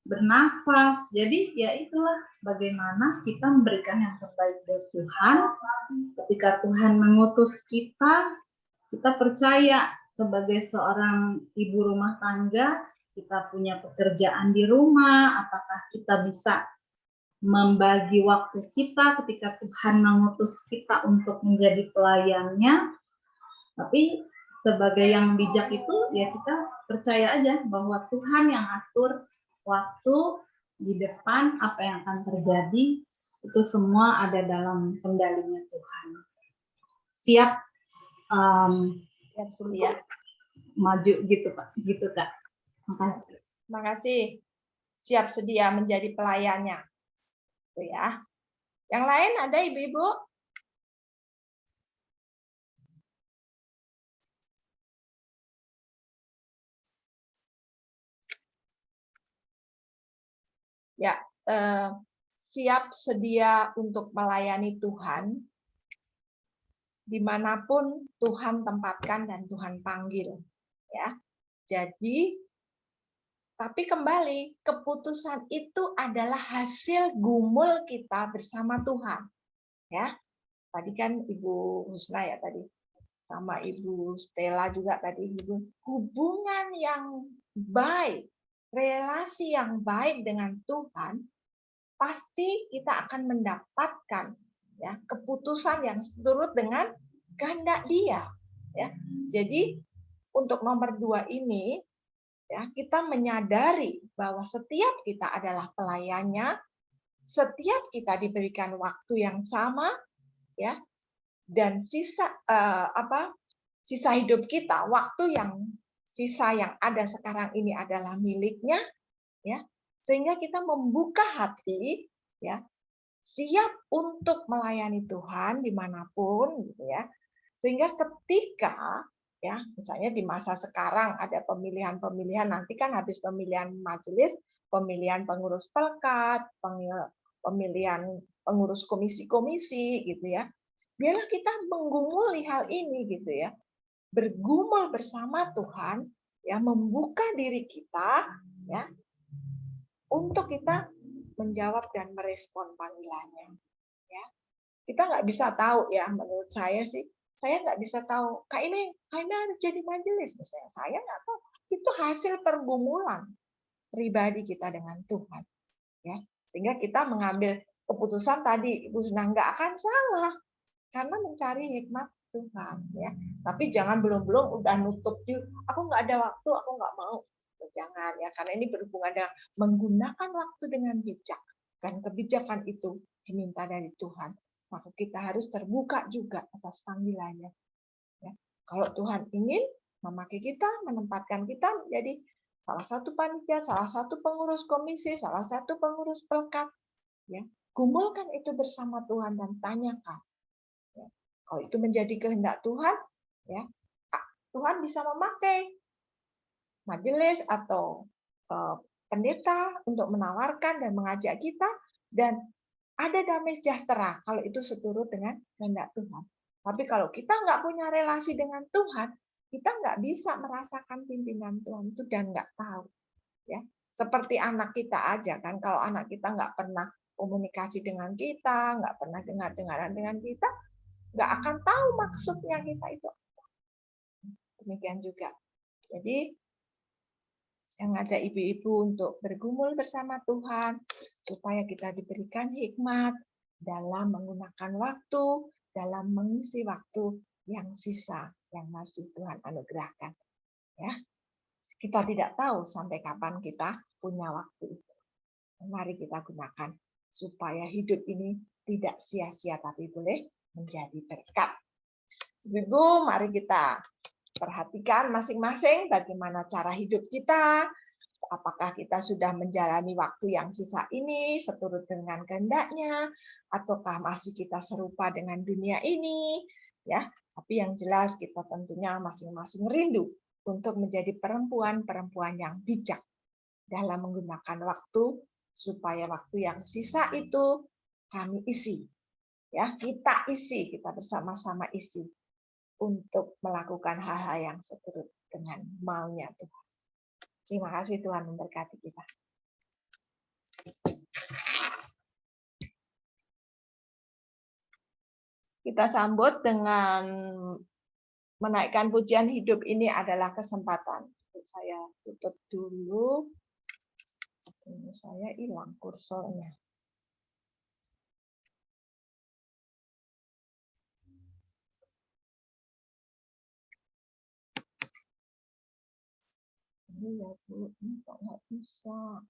bernafas, jadi ya itulah bagaimana kita memberikan yang terbaik dari Tuhan. Ketika Tuhan mengutus kita percaya sebagai seorang ibu rumah tangga, kita punya pekerjaan di rumah, apakah kita bisa membagi waktu kita ketika Tuhan mengutus kita untuk menjadi pelayannya. Tapi sebagai yang bijak itu, ya kita percaya aja bahwa Tuhan yang atur waktu di depan, apa yang akan terjadi, itu semua ada dalam kendalinya Tuhan. Siap maju gitu Pak, gitu Kak. Makasih. Makasih. Siap sedia menjadi pelayannya. Itu ya. Yang lain ada ibu-ibu? Ya, siap sedia untuk melayani Tuhan dimanapun Tuhan tempatkan dan Tuhan panggil. Ya, jadi, tapi kembali keputusan itu adalah hasil gumul kita bersama Tuhan. Ya, tadi kan Ibu Husna ya tadi, sama Ibu Stella juga tadi, hubungan yang baik, relasi yang baik dengan Tuhan, pasti kita akan mendapatkan ya keputusan yang seturut dengan kehendak Dia. Ya, jadi untuk nomor 2 ini, ya kita menyadari bahwa setiap kita adalah pelayannya, setiap kita diberikan waktu yang sama, ya, dan sisa hidup kita, waktu yang sisa yang ada sekarang ini adalah miliknya, ya, sehingga kita membuka hati, ya, siap untuk melayani Tuhan dimanapun, gitu ya, sehingga ketika ya misalnya di masa sekarang ada pemilihan-pemilihan, nanti kan habis pemilihan majelis, pemilihan pengurus pelkat, pemilihan pengurus komisi-komisi, gitu ya. Biarlah kita menggumuli hal ini, gitu ya, bergumul bersama Tuhan, ya, membuka diri kita, ya, untuk kita menjawab dan merespon panggilannya. Ya, kita nggak bisa tahu ya, menurut saya sih, saya nggak bisa tahu. Kak ini harus jadi majelis, misalnya. Saya nggak tahu. Itu hasil pergumulan pribadi kita dengan Tuhan. Ya, sehingga kita mengambil keputusan tadi, Ibu Sunang, nggak akan salah karena mencari hikmat Tuhan. Ya, tapi jangan belum udah nutup diri. Aku nggak ada waktu, aku nggak mau. Jangan ya, karena ini berhubungan dengan menggunakan waktu dengan bijak. Dan kebijakan itu diminta dari Tuhan. Maka kita harus terbuka juga atas panggilannya. Ya. Kalau Tuhan ingin memakai kita, menempatkan kita menjadi salah satu panitia, salah satu pengurus komisi, salah satu pengurus pelkat, ya, gumulkan itu bersama Tuhan dan tanyakan. Ya. Kalau itu menjadi kehendak Tuhan, ya, Tuhan bisa memakai majelis atau pendeta untuk menawarkan dan mengajak kita, dan ada damai sejahtera kalau itu seturut dengan kehendak Tuhan. Tapi kalau kita nggak punya relasi dengan Tuhan, kita nggak bisa merasakan pimpinan Tuhan itu dan nggak tahu. Ya, seperti anak kita aja kan, kalau anak kita nggak pernah komunikasi dengan kita, nggak pernah dengar-dengaran dengan kita, nggak akan tahu maksudnya kita itu apa. Demikian juga. Jadi yang ada ibu-ibu untuk bergumul bersama Tuhan, supaya kita diberikan hikmat dalam menggunakan waktu, dalam mengisi waktu yang sisa, yang masih Tuhan anugerahkan. Ya, kita tidak tahu sampai kapan kita punya waktu itu. Mari kita gunakan supaya hidup ini tidak sia-sia, tapi boleh menjadi berkat. Ibu, mari kita perhatikan masing-masing bagaimana cara hidup kita, apakah kita sudah menjalani waktu yang sisa ini seturut dengan kehendaknya, ataukah masih kita serupa dengan dunia ini, ya. Tapi yang jelas kita tentunya masing-masing rindu untuk menjadi perempuan-perempuan yang bijak dalam menggunakan waktu, supaya waktu yang sisa itu kami isi, ya, kita isi, kita bersama-sama isi untuk melakukan hal-hal yang seturut dengan maunya Tuhan. Terima kasih, Tuhan memberkati kita. Kita sambut dengan menaikkan pujian hidup ini adalah kesempatan. Saya tutup dulu. Ini saya hilang kursornya. Ini ya Bu, ini kok nggak bisa.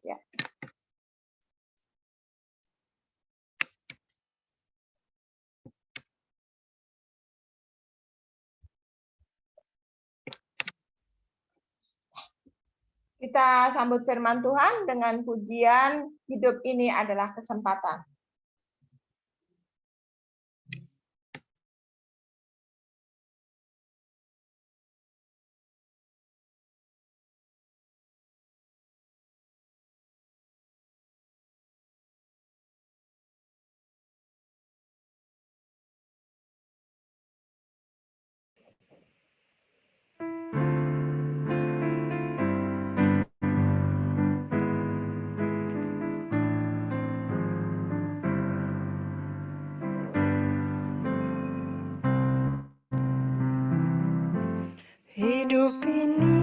Ya. Kita sambut firman Tuhan dengan pujian hidup ini adalah kesempatan. Hidup ini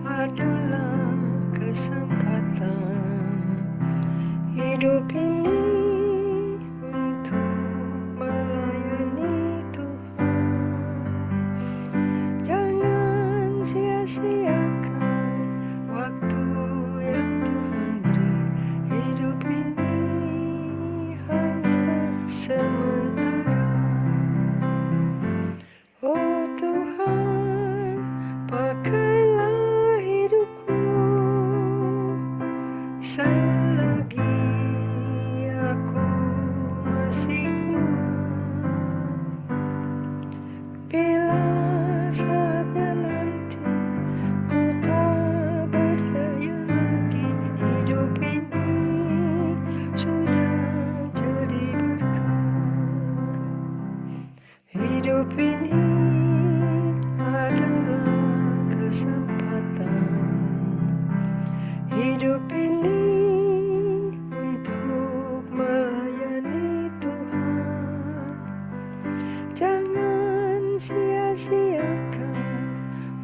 adalah kesempatan. Hidup ini untuk melayani Tuhan. Jangan sia-siakan waktu yang Tuhan beri. Hidup ini hanya sementara. Oh Tuhan, pakailah hidupku selagi aku masih kuat. Bila saatnya nanti ku tak berdaya lagi, hidup ini sudah jadi berkat. Hidup ini adalah kesempatan. Hidup ini untuk melayani Tuhan. Jangan sia-siakan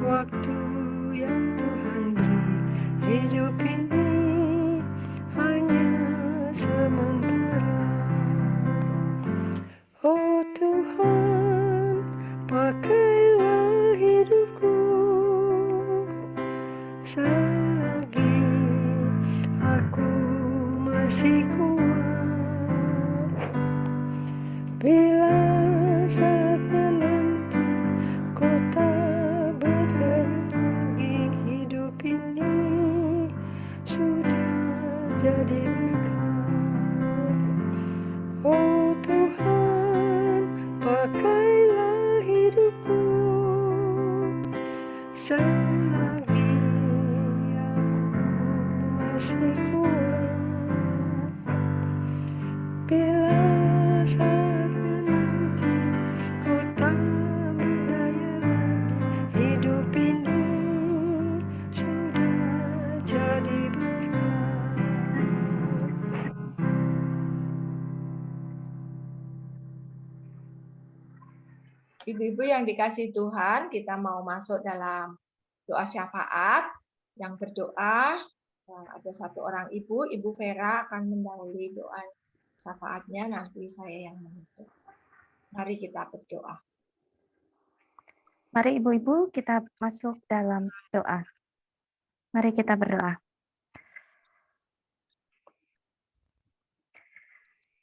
waktu yang Tuhan beri. Hidup ini hanya sementara. Oh Tuhan, pakailah hidupku selagi aku masih kuat. Bila saatnya nanti ku tak berdaya lagi, hidup ini sudah jadi berkat. Oh Tuhan, pakailah hidupku selagi aku masih kuat. Bila saatnya nanti ku tak berdaya lagi, hidup ini sudah jadi berkat. Ibu-ibu yang dikasihi Tuhan, kita mau masuk dalam doa syafaat yang berdoa. Nah, ada satu orang ibu, Ibu Vera akan mendahului doa syafaatnya, nanti saya yang menutup. Mari kita berdoa. Mari ibu-ibu kita masuk dalam doa. Mari kita berdoa.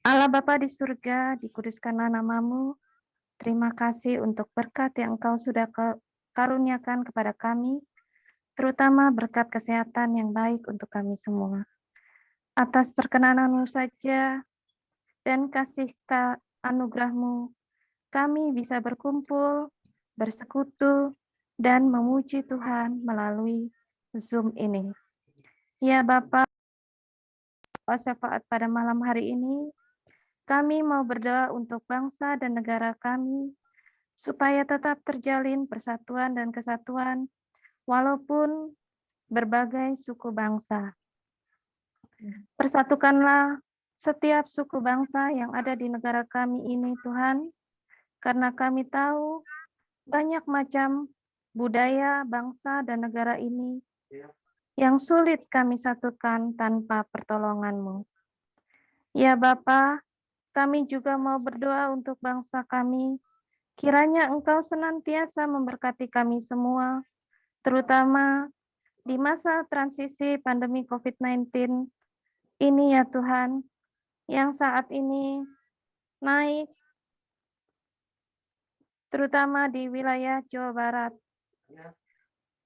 Allah Bapa di surga, dikuduskanlah namamu. Terima kasih untuk berkat yang Engkau sudah karuniakan kepada kami, terutama berkat kesehatan yang baik untuk kami semua. Atas perkenanan-Mu saja dan kasih anugerah-Mu, kami bisa berkumpul, bersekutu, dan memuji Tuhan melalui Zoom ini. Ya Bapa, syafaat pada malam hari ini, kami mau berdoa untuk bangsa dan negara kami, supaya tetap terjalin persatuan dan kesatuan, walaupun berbagai suku bangsa. Persatukanlah setiap suku bangsa yang ada di negara kami ini, Tuhan, karena kami tahu banyak macam budaya, bangsa, dan negara ini yang sulit kami satukan tanpa pertolongan-Mu. Ya Bapa, kami juga mau berdoa untuk bangsa kami, kiranya Engkau senantiasa memberkati kami semua, terutama di masa transisi pandemi COVID-19 ini ya Tuhan, yang saat ini naik, terutama di wilayah Jawa Barat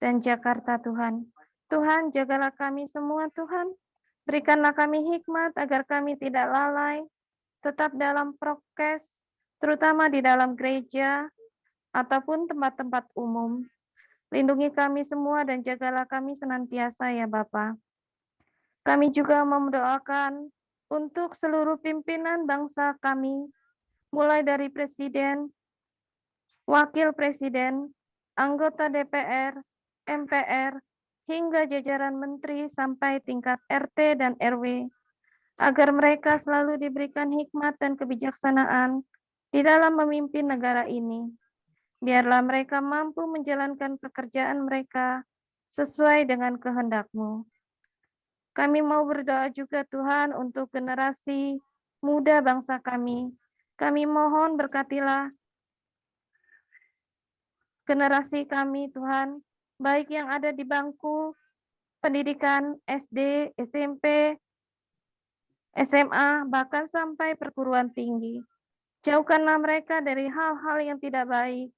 dan Jakarta Tuhan. Tuhan, jagalah kami semua Tuhan, berikanlah kami hikmat agar kami tidak lalai, tetap dalam prokes, terutama di dalam gereja ataupun tempat-tempat umum. Lindungi kami semua dan jagalah kami senantiasa ya Bapa. Kami juga mendoakan untuk seluruh pimpinan bangsa kami, mulai dari Presiden, Wakil Presiden, anggota DPR, MPR, hingga jajaran menteri sampai tingkat RT dan RW, agar mereka selalu diberikan hikmat dan kebijaksanaan di dalam memimpin negara ini. Biarlah mereka mampu menjalankan pekerjaan mereka sesuai dengan kehendak-Mu. Kami mau berdoa juga Tuhan untuk generasi muda bangsa kami. Kami mohon berkatilah generasi kami Tuhan, baik yang ada di bangku pendidikan SD, SMP, SMA, bahkan sampai perguruan tinggi. Jauhkanlah mereka dari hal-hal yang tidak baik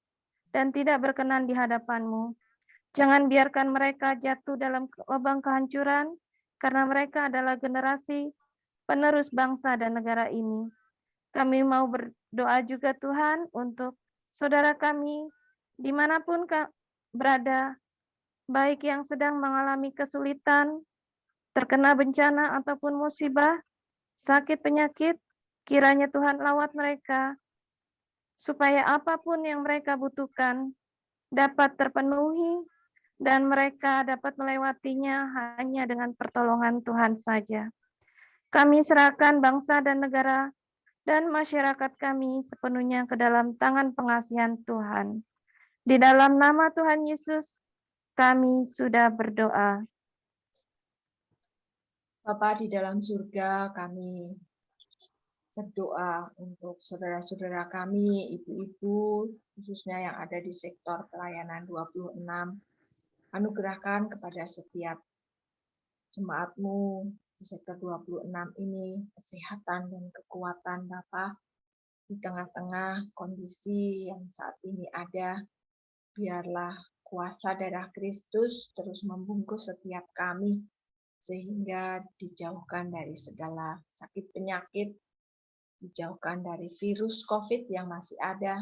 dan tidak berkenan di hadapan-Mu. Jangan biarkan mereka jatuh dalam lubang kehancuran, karena mereka adalah generasi penerus bangsa dan negara ini. Kami mau berdoa juga Tuhan untuk saudara kami, dimanapun berada, baik yang sedang mengalami kesulitan, terkena bencana ataupun musibah, sakit penyakit, kiranya Tuhan lawat mereka, supaya apapun yang mereka butuhkan dapat terpenuhi dan mereka dapat melewatinya hanya dengan pertolongan Tuhan saja. Kami serahkan bangsa dan negara dan masyarakat kami sepenuhnya ke dalam tangan pengasihan Tuhan. Di dalam nama Tuhan Yesus, kami sudah berdoa. Bapa di dalam surga, kami berdoa untuk saudara-saudara kami, ibu-ibu, khususnya yang ada di sektor pelayanan 26. Anugerahkan kepada setiap jemaat-Mu di sektor 26 ini kesehatan dan kekuatan Bapa di tengah-tengah kondisi yang saat ini ada. Biarlah kuasa darah Kristus terus membungkus setiap kami sehingga dijauhkan dari segala sakit penyakit, dijauhkan dari virus COVID yang masih ada,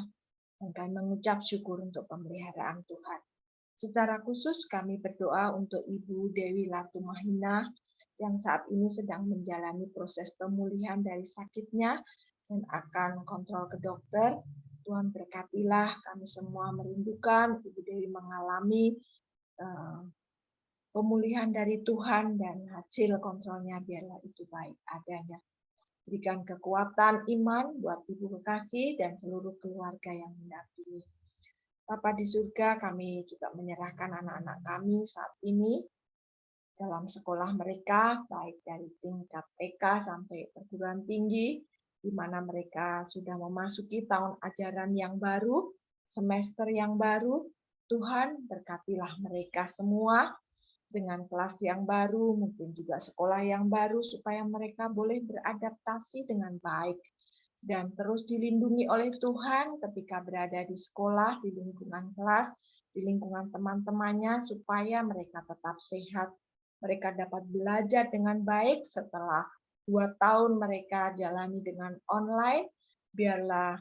dan kami mengucap syukur untuk pemeliharaan Tuhan. Secara khusus kami berdoa untuk Ibu Dewi Latumahina yang saat ini sedang menjalani proses pemulihan dari sakitnya dan akan kontrol ke dokter. Tuhan berkatilah, kami semua merindukan Ibu Dewi mengalami pemulihan dari Tuhan dan hasil kontrolnya biarlah itu baik adanya. Berikan kekuatan iman buat Ibu kekasih dan seluruh keluarga yang mendampingi. Bapa di surga, kami juga menyerahkan anak-anak kami saat ini dalam sekolah mereka, baik dari tingkat TK sampai perguruan tinggi, di mana mereka sudah memasuki tahun ajaran yang baru, semester yang baru. Tuhan berkatilah mereka semua dengan kelas yang baru, mungkin juga sekolah yang baru, supaya mereka boleh beradaptasi dengan baik dan terus dilindungi oleh Tuhan ketika berada di sekolah, di lingkungan kelas, di lingkungan teman-temannya, supaya mereka tetap sehat. Mereka dapat belajar dengan baik setelah 2 tahun mereka jalani dengan online. Biarlah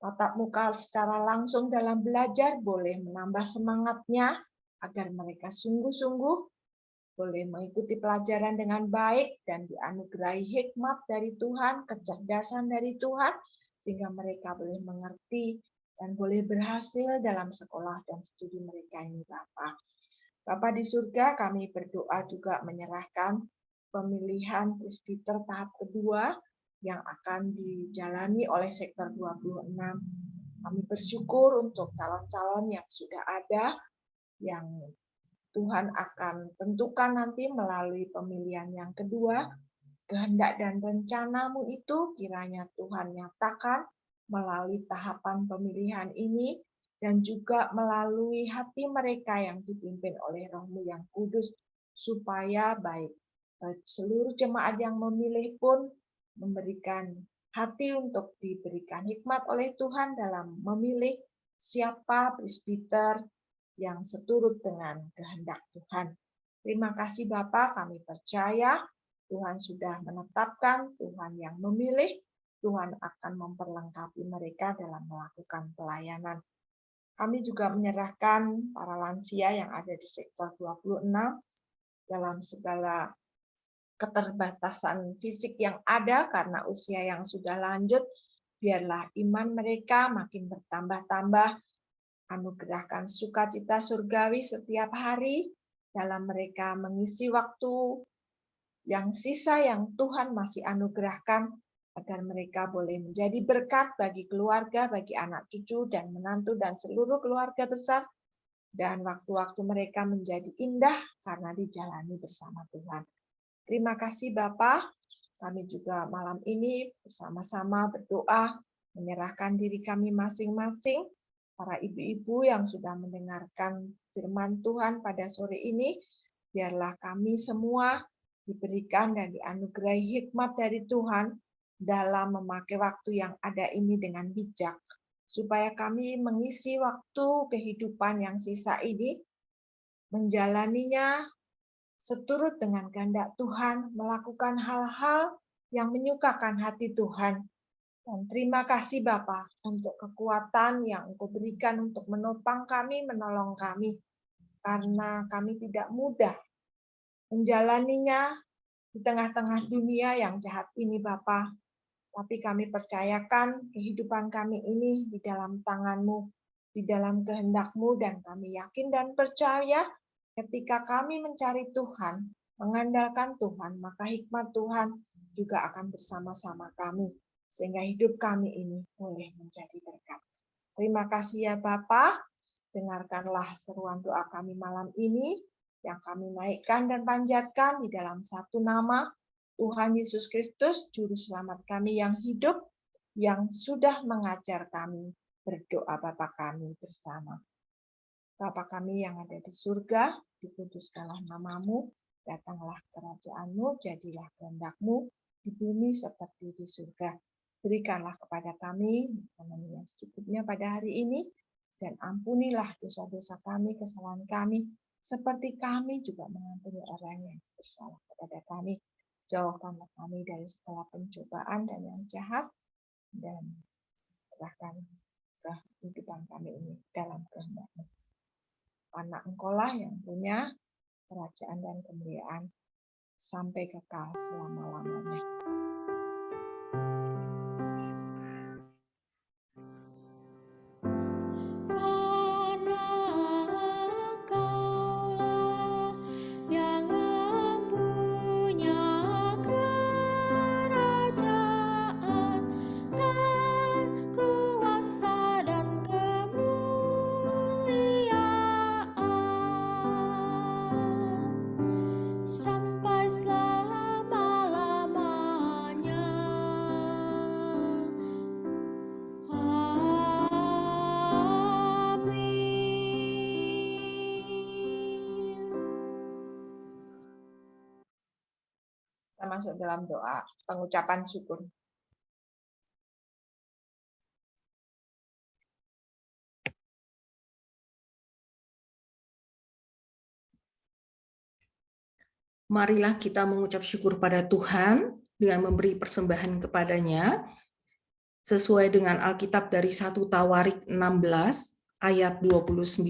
tatap muka secara langsung dalam belajar boleh menambah semangatnya, agar mereka sungguh-sungguh boleh mengikuti pelajaran dengan baik dan dianugerahi hikmat dari Tuhan, kecerdasan dari Tuhan, sehingga mereka boleh mengerti dan boleh berhasil dalam sekolah dan studi mereka ini, Bapa. Bapa di surga, kami berdoa juga menyerahkan pemilihan presbiter tahap kedua yang akan dijalani oleh sektor 26. Kami bersyukur untuk calon-calon yang sudah ada, yang Tuhan akan tentukan nanti melalui pemilihan yang kedua. Kehendak dan rencana-Mu itu kiranya Tuhan nyatakan melalui tahapan pemilihan ini dan juga melalui hati mereka yang dipimpin oleh Roh-Mu yang kudus, supaya baik seluruh jemaat yang memilih pun memberikan hati untuk diberikan hikmat oleh Tuhan dalam memilih siapa presbiter yang seturut dengan kehendak Tuhan. Terima kasih Bapa, kami percaya Tuhan sudah menetapkan, Tuhan yang memilih, Tuhan akan memperlengkapi mereka dalam melakukan pelayanan. Kami juga menyerahkan para lansia yang ada di sektor 26 dalam segala keterbatasan fisik yang ada karena usia yang sudah lanjut, biarlah iman mereka makin bertambah-tambah. Anugerahkan sukacita surgawi setiap hari dalam mereka mengisi waktu yang sisa yang Tuhan masih anugerahkan agar mereka boleh menjadi berkat bagi keluarga, bagi anak cucu dan menantu dan seluruh keluarga besar, dan waktu-waktu mereka menjadi indah karena dijalani bersama Tuhan. Terima kasih Bapa. Kami juga malam ini bersama-sama berdoa, menyerahkan diri kami masing-masing, para ibu-ibu yang sudah mendengarkan firman Tuhan pada sore ini, biarlah kami semua diberikan dan dianugerahi hikmat dari Tuhan dalam memakai waktu yang ada ini dengan bijak, supaya kami mengisi waktu kehidupan yang sisa ini, menjalaninya seturut dengan kehendak Tuhan, melakukan hal-hal yang menyukakan hati Tuhan. Dan terima kasih Bapa untuk kekuatan yang Engkau berikan untuk menopang kami, menolong kami, karena kami tidak mudah menjalaninya di tengah-tengah dunia yang jahat ini Bapa. Tapi kami percayakan kehidupan kami ini di dalam tangan-Mu, di dalam kehendak-Mu, dan kami yakin dan percaya ketika kami mencari Tuhan, mengandalkan Tuhan, maka hikmat Tuhan juga akan bersama-sama kami, sehingga hidup kami ini boleh menjadi berkat. Terima kasih ya Bapa, dengarkanlah seruan doa kami malam ini, yang kami naikkan dan panjatkan di dalam satu nama, Tuhan Yesus Kristus, Juru Selamat kami yang hidup, yang sudah mengajar kami berdoa Bapa kami bersama. Bapa kami yang ada di surga, dikuduskanlah nama-Mu, datanglah kerajaan-Mu, jadilah kehendak-Mu di bumi seperti di surga. Berikanlah kepada kami makanan yang secukupnya pada hari ini, dan ampunilah dosa-dosa kami, kesalahan kami, seperti kami juga mengampuni orang yang bersalah kepada kami. Jauhkanlah kami dari segala pencobaan dan yang jahat, dan serahkan kehidupan kami ini dalam kehendak-Mu. Karena Engkaulah yang punya kerajaan dan kemuliaan sampai kekal selama-lamanya. Sampai selama-lamanya. Amin. Kita masuk dalam doa pengucapan syukur. Marilah kita mengucap syukur pada Tuhan dengan memberi persembahan kepadanya sesuai dengan Alkitab dari 1 Tawarik 16 ayat 29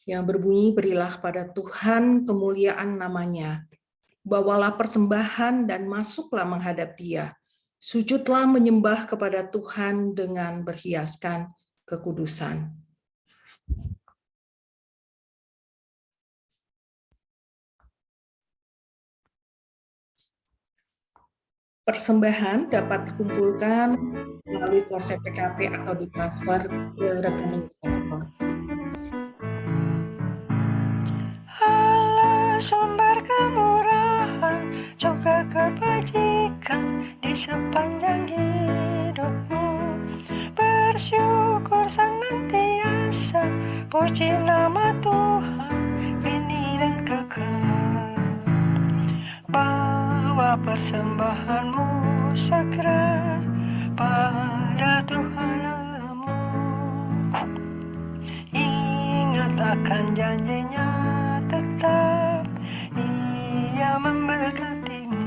yang berbunyi, berilah pada Tuhan kemuliaan namanya, bawalah persembahan dan masuklah menghadap Dia, sujudlah menyembah kepada Tuhan dengan berhiaskan kekudusan. Persembahan dapat dikumpulkan melalui konsep PKT atau ditransfer ke rekening server. Allah sumber kemurahan juga kebajikan di sepanjang hidupmu. Bersyukur senantiasa, puji nama Tuhan kini dan kekal. Bawa persembahanmu segera pada Tuhan Allahmu. Ingat akan janjinya tetap, Ia memberkatimu.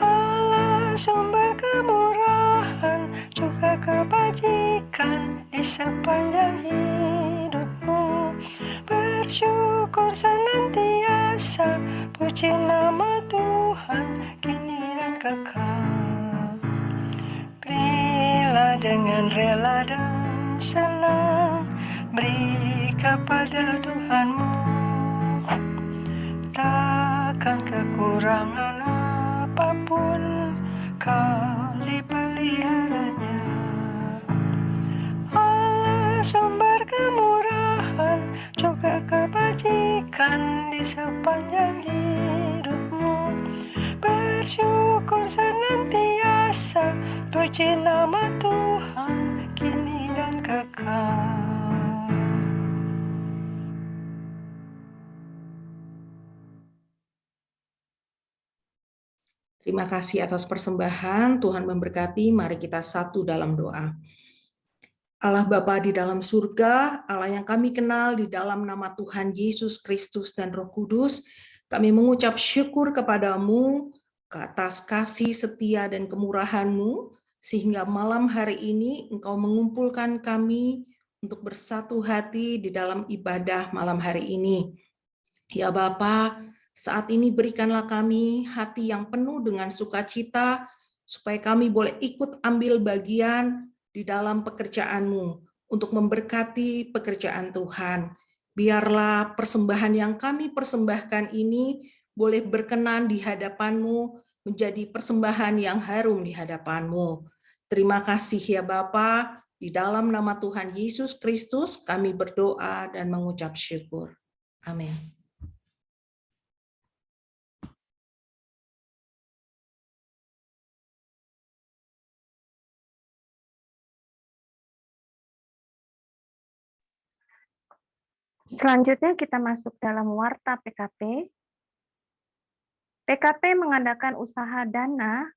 Allah sumber kemurahan juga kebajikan di sepanjang hidupmu. Bersyukur senantiasa, puji nama Tuhan kini dan kekal. Berilah dengan rela dan senang, beri kepada Tuhanmu. Takkan kekurangan apapun peliharanya. Allah sumber kemurahan juga kebajikan di sepanjang hidupmu. Bersyukur senantiasa, puji nama Tuhan kini dan kekal. Terima kasih atas persembahan. Tuhan memberkati. Mari kita satu dalam doa. Allah Bapa di dalam surga, Allah yang kami kenal di dalam nama Tuhan Yesus Kristus dan Roh Kudus, kami mengucap syukur kepadamu ke atas kasih setia dan kemurahan-Mu, sehingga malam hari ini Engkau mengumpulkan kami untuk bersatu hati di dalam ibadah malam hari ini. Ya Bapa, saat ini berikanlah kami hati yang penuh dengan sukacita, supaya kami boleh ikut ambil bagian di dalam pekerjaan-Mu untuk memberkati pekerjaan Tuhan. Biarlah persembahan yang kami persembahkan ini boleh berkenan di hadapan-Mu, menjadi persembahan yang harum di hadapan-Mu. Terima kasih ya Bapa, di dalam nama Tuhan Yesus Kristus kami berdoa dan mengucap syukur. Amin. Selanjutnya kita masuk dalam warta PKP. PKP mengadakan usaha dana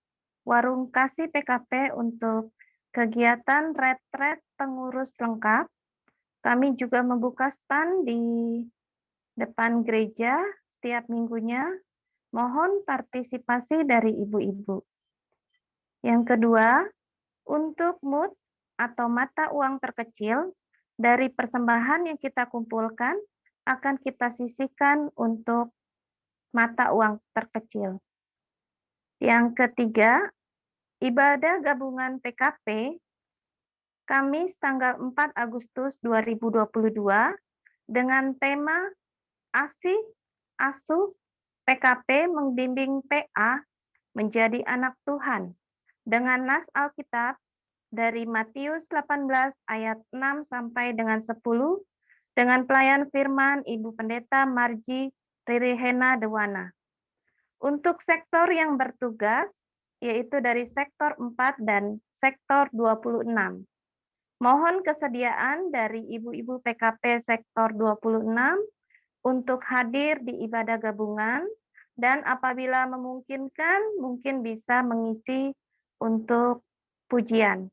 warung kasih PKP untuk kegiatan retret pengurus lengkap. Kami juga membuka stand di depan gereja setiap minggunya. Mohon partisipasi dari ibu-ibu. Yang kedua, untuk MUT atau mata uang terkecil, dari persembahan yang kita kumpulkan akan kita sisihkan untuk mata uang terkecil. Yang ketiga, ibadah gabungan PKP Kamis tanggal 4 Agustus 2022 dengan tema Asih, Asuh, PKP membimbing PA menjadi anak Tuhan dengan nas Alkitab dari Matius 18 ayat 6 sampai dengan 10 dengan pelayan firman Ibu Pendeta Marji Ririhena Dewana. Untuk sektor yang bertugas yaitu dari sektor 4 dan sektor 26. Mohon kesediaan dari ibu-ibu PKP sektor 26 untuk hadir di ibadah gabungan dan apabila memungkinkan mungkin bisa mengisi untuk pujian.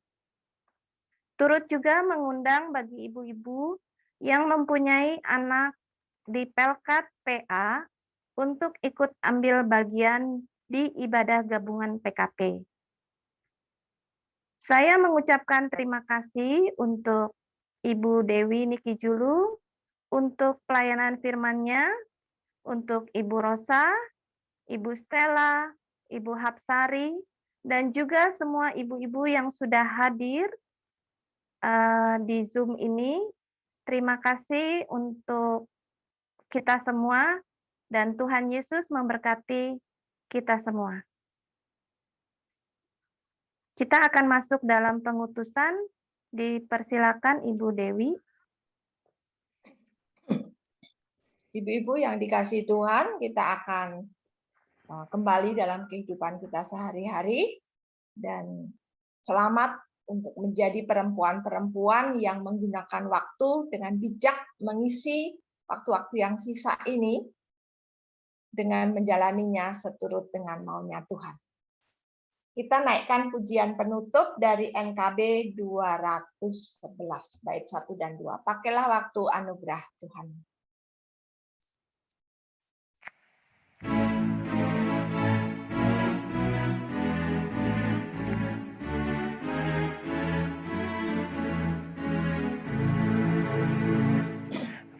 Turut juga mengundang bagi ibu-ibu yang mempunyai anak di Pelkat PA untuk ikut ambil bagian di ibadah gabungan PKP. Saya mengucapkan terima kasih untuk Ibu Dewi Niki Julu, untuk pelayanan firman-Nya, untuk Ibu Rosa, Ibu Stella, Ibu Hapsari, dan juga semua ibu-ibu yang sudah hadir di Zoom ini. Terima kasih untuk kita semua dan Tuhan Yesus memberkati kita semua. Kita akan masuk dalam pengutusan. Dipersilakan Ibu Dewi. Ibu-ibu yang dikasihi Tuhan, kita akan kembali dalam kehidupan kita sehari-hari dan selamat untuk menjadi perempuan-perempuan yang menggunakan waktu dengan bijak mengisi waktu-waktu yang sisa ini dengan menjalaninya seturut dengan maunya Tuhan. Kita naikkan pujian penutup dari NKB 211, bait 1 dan 2. Pakailah waktu anugerah Tuhan.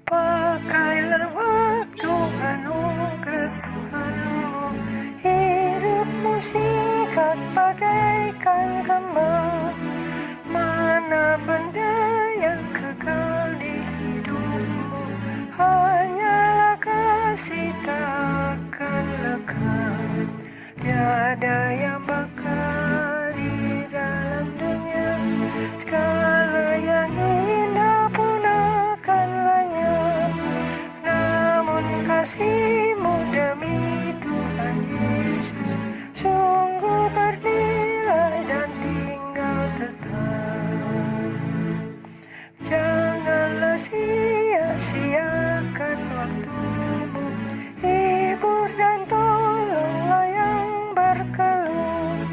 Pakailah waktu anugerah Tuhanmu, hidupmu singkat bagaikan gembang. Mana benda yang kekal di hidupmu, kasih-Mu demi Tuhan Yesus sungguh bernilai dan tinggal tetap. Janganlah sia-siakan waktu-Mu, hibur dan tolonglah yang berkeluh.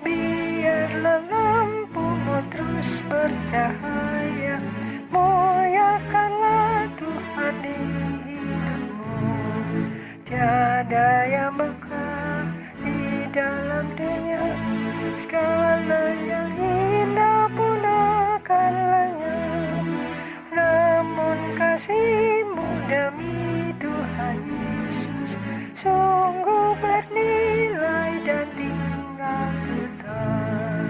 Biarlah lampu-Mu terus bercahaya, muliakanlah Tuhan di hidupmu. Tiada yang bekal di dalam dunia, segala yang indah pun akan lenyap. Namun kasih-Mu demi Tuhan Yesus sungguh bernilai dan tinggal tetap.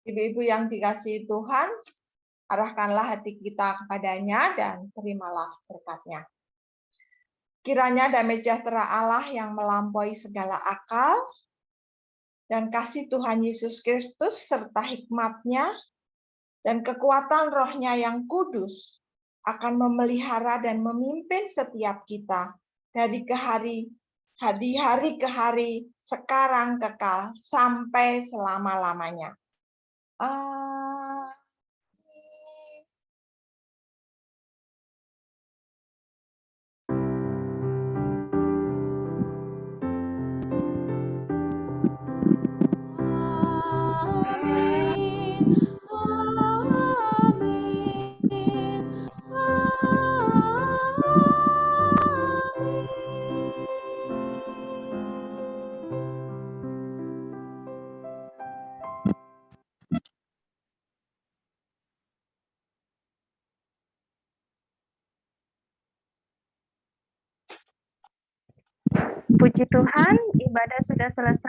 Ibu-ibu yang dikasihi Tuhan, arahkanlah hati kita kepadanya dan terimalah berkat-Nya. Kiranya damai sejahtera Allah yang melampaui segala akal dan kasih Tuhan Yesus Kristus serta hikmat-Nya dan kekuatan Roh-Nya yang kudus akan memelihara dan memimpin setiap kita dari hari ke hari, sekarang kekal sampai selama-lamanya. Amin. Amin. Amin. Puji Tuhan, ibadah sudah selesai.